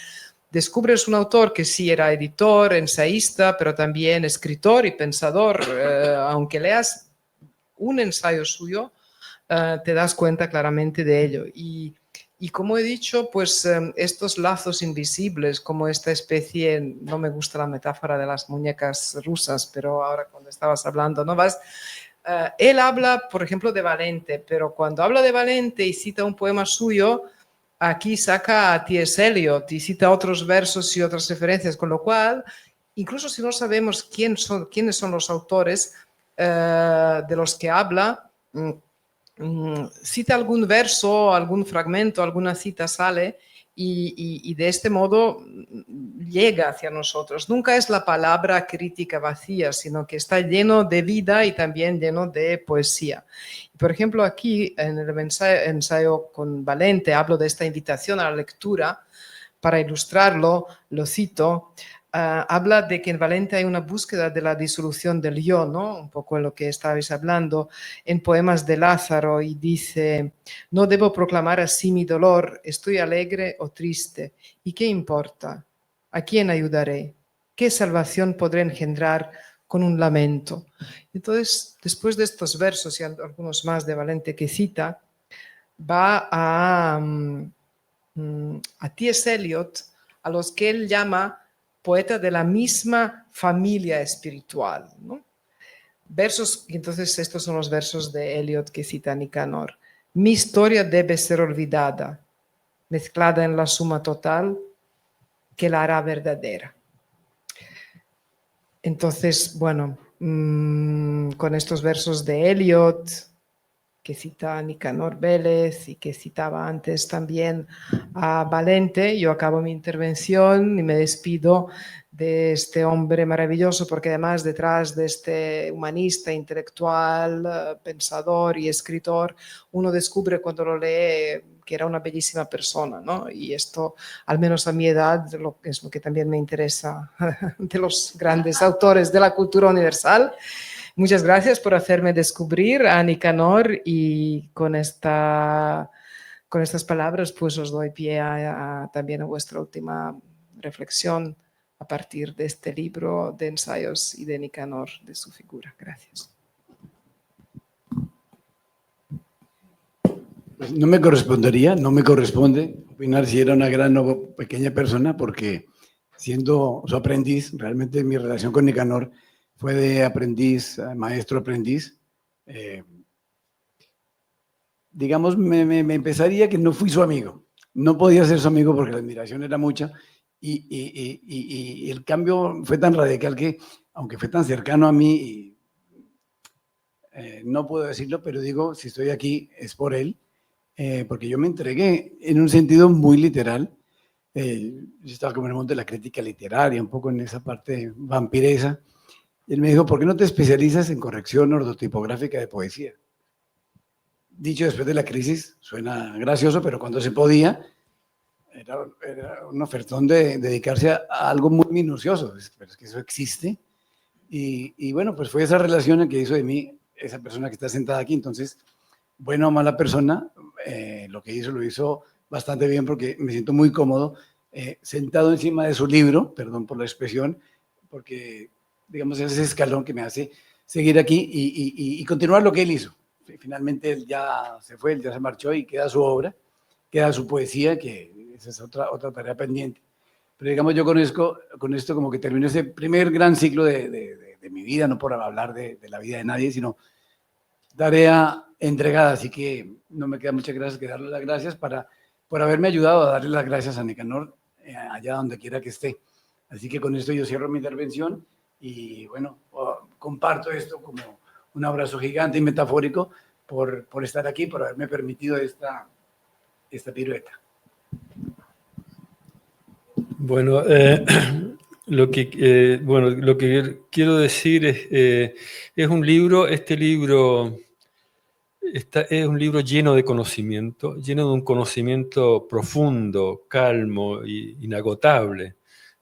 descubres un autor que sí era editor, ensayista, pero también escritor y pensador. Aunque leas un ensayo suyo, te das cuenta claramente de ello. Y como he dicho, pues estos lazos invisibles, como esta especie, no me gusta la metáfora de las muñecas rusas, pero ahora cuando estabas hablando, ¿no? Él habla, por ejemplo, de Valente, pero cuando habla de Valente y cita un poema suyo, aquí saca a T.S. Eliot y cita otros versos y otras referencias, con lo cual, incluso si no sabemos quiénes son los autores de los que habla, cita algún verso, algún fragmento, alguna cita sale, y de este modo llega hacia nosotros. Nunca es la palabra crítica vacía, sino que está lleno de vida y también lleno de poesía. Por ejemplo, aquí en el ensayo con Valente hablo de esta invitación a la lectura. Para ilustrarlo, lo cito. Habla de que en Valente hay una búsqueda de la disolución del yo, ¿no? Un poco en lo que estabais hablando, en Poemas de Lázaro, y dice: no debo proclamar así mi dolor, estoy alegre o triste, ¿y qué importa? ¿A quién ayudaré? ¿Qué salvación podré engendrar con un lamento? Entonces, después de estos versos y algunos más de Valente que cita, va a T.S. Eliot, a los que él llama poeta de la misma familia espiritual, ¿no? Versos, y entonces estos son los versos de Eliot que cita Nicanor. Mi historia debe ser olvidada, mezclada en la suma total que la hará verdadera. Entonces, bueno, con estos versos de Eliot, que cita a Nicanor Vélez y que citaba antes también a Valente, yo acabo mi intervención y me despido de este hombre maravilloso, porque además detrás de este humanista, intelectual, pensador y escritor, uno descubre cuando lo lee que era una bellísima persona, ¿no? Y esto, al menos a mi edad, es lo que también me interesa de los grandes autores de la cultura universal. Muchas gracias por hacerme descubrir a Nicanor, y con estas palabras pues os doy pie también a vuestra última reflexión a partir de este libro de ensayos y de Nicanor, de su figura. Gracias. Pues no me corresponde opinar si era una gran o pequeña persona, porque siendo su aprendiz, realmente mi relación con Nicanor fue de aprendiz, maestro-aprendiz. Digamos, me empezaría que no fui su amigo. No podía ser su amigo porque la admiración era mucha, y el cambio fue tan radical que, aunque fue tan cercano a mí, no puedo decirlo, pero digo, si estoy aquí es por él, porque yo me entregué en un sentido muy literal. Yo estaba como en el mundo de la crítica literaria, un poco en esa parte vampiresa. Él me dijo: ¿por qué no te especializas en corrección ortotipográfica de poesía? Dicho después de la crisis, suena gracioso, pero cuando se podía, era un ofertón de dedicarse a algo muy minucioso, pero es que eso existe. Y bueno, pues fue esa relación que hizo de mí esa persona que está sentada aquí. Entonces, buena o mala persona, lo que hizo, lo hizo bastante bien, porque me siento muy cómodo sentado encima de su libro, perdón por la expresión, porque digamos es ese escalón que me hace seguir aquí y continuar lo que él hizo. Finalmente él ya se fue, él ya se marchó, y queda su obra, queda su poesía, que esa es otra tarea pendiente. pero digamos yo con esto como que termino ese primer gran ciclo de mi vida, no por hablar de la vida de nadie, sino tarea entregada, así que no me queda muchas gracias que darle las gracias por haberme ayudado a darle las gracias a Nicanor allá donde quiera que esté. Así que con esto yo cierro mi intervención y bueno, comparto esto como un abrazo gigante y metafórico por estar aquí, por haberme permitido esta pirueta. Bueno, lo que quiero decir es un libro, este libro es un libro lleno de conocimiento, lleno de un conocimiento profundo, calmo e inagotable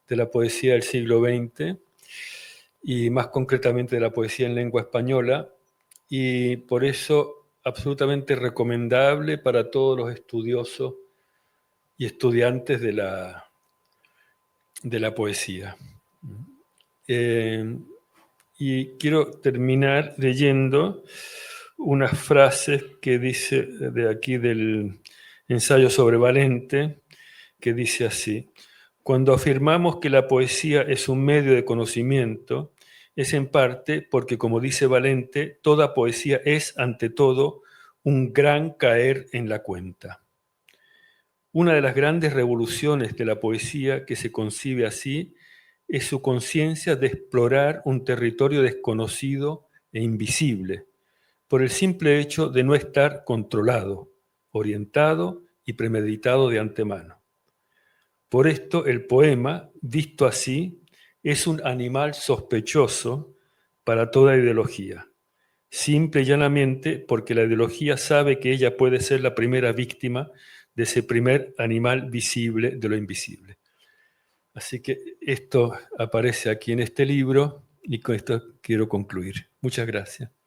de la poesía del siglo XX y más concretamente de la poesía en lengua española, y por eso absolutamente recomendable para todos los estudiosos y estudiantes de la poesía. Y quiero terminar leyendo unas frases que dice de aquí del ensayo sobre Valente, que dice así: cuando afirmamos que la poesía es un medio de conocimiento, es en parte porque, como dice Valente, toda poesía es, ante todo, un gran caer en la cuenta. Una de las grandes revoluciones de la poesía que se concibe así es su conciencia de explorar un territorio desconocido e invisible, por el simple hecho de no estar controlado, orientado y premeditado de antemano. Por esto el poema, visto así, es un animal sospechoso para toda ideología, simple y llanamente porque la ideología sabe que ella puede ser la primera víctima de ese primer animal visible de lo invisible. Así que esto aparece aquí en este libro y con esto quiero concluir. Muchas gracias.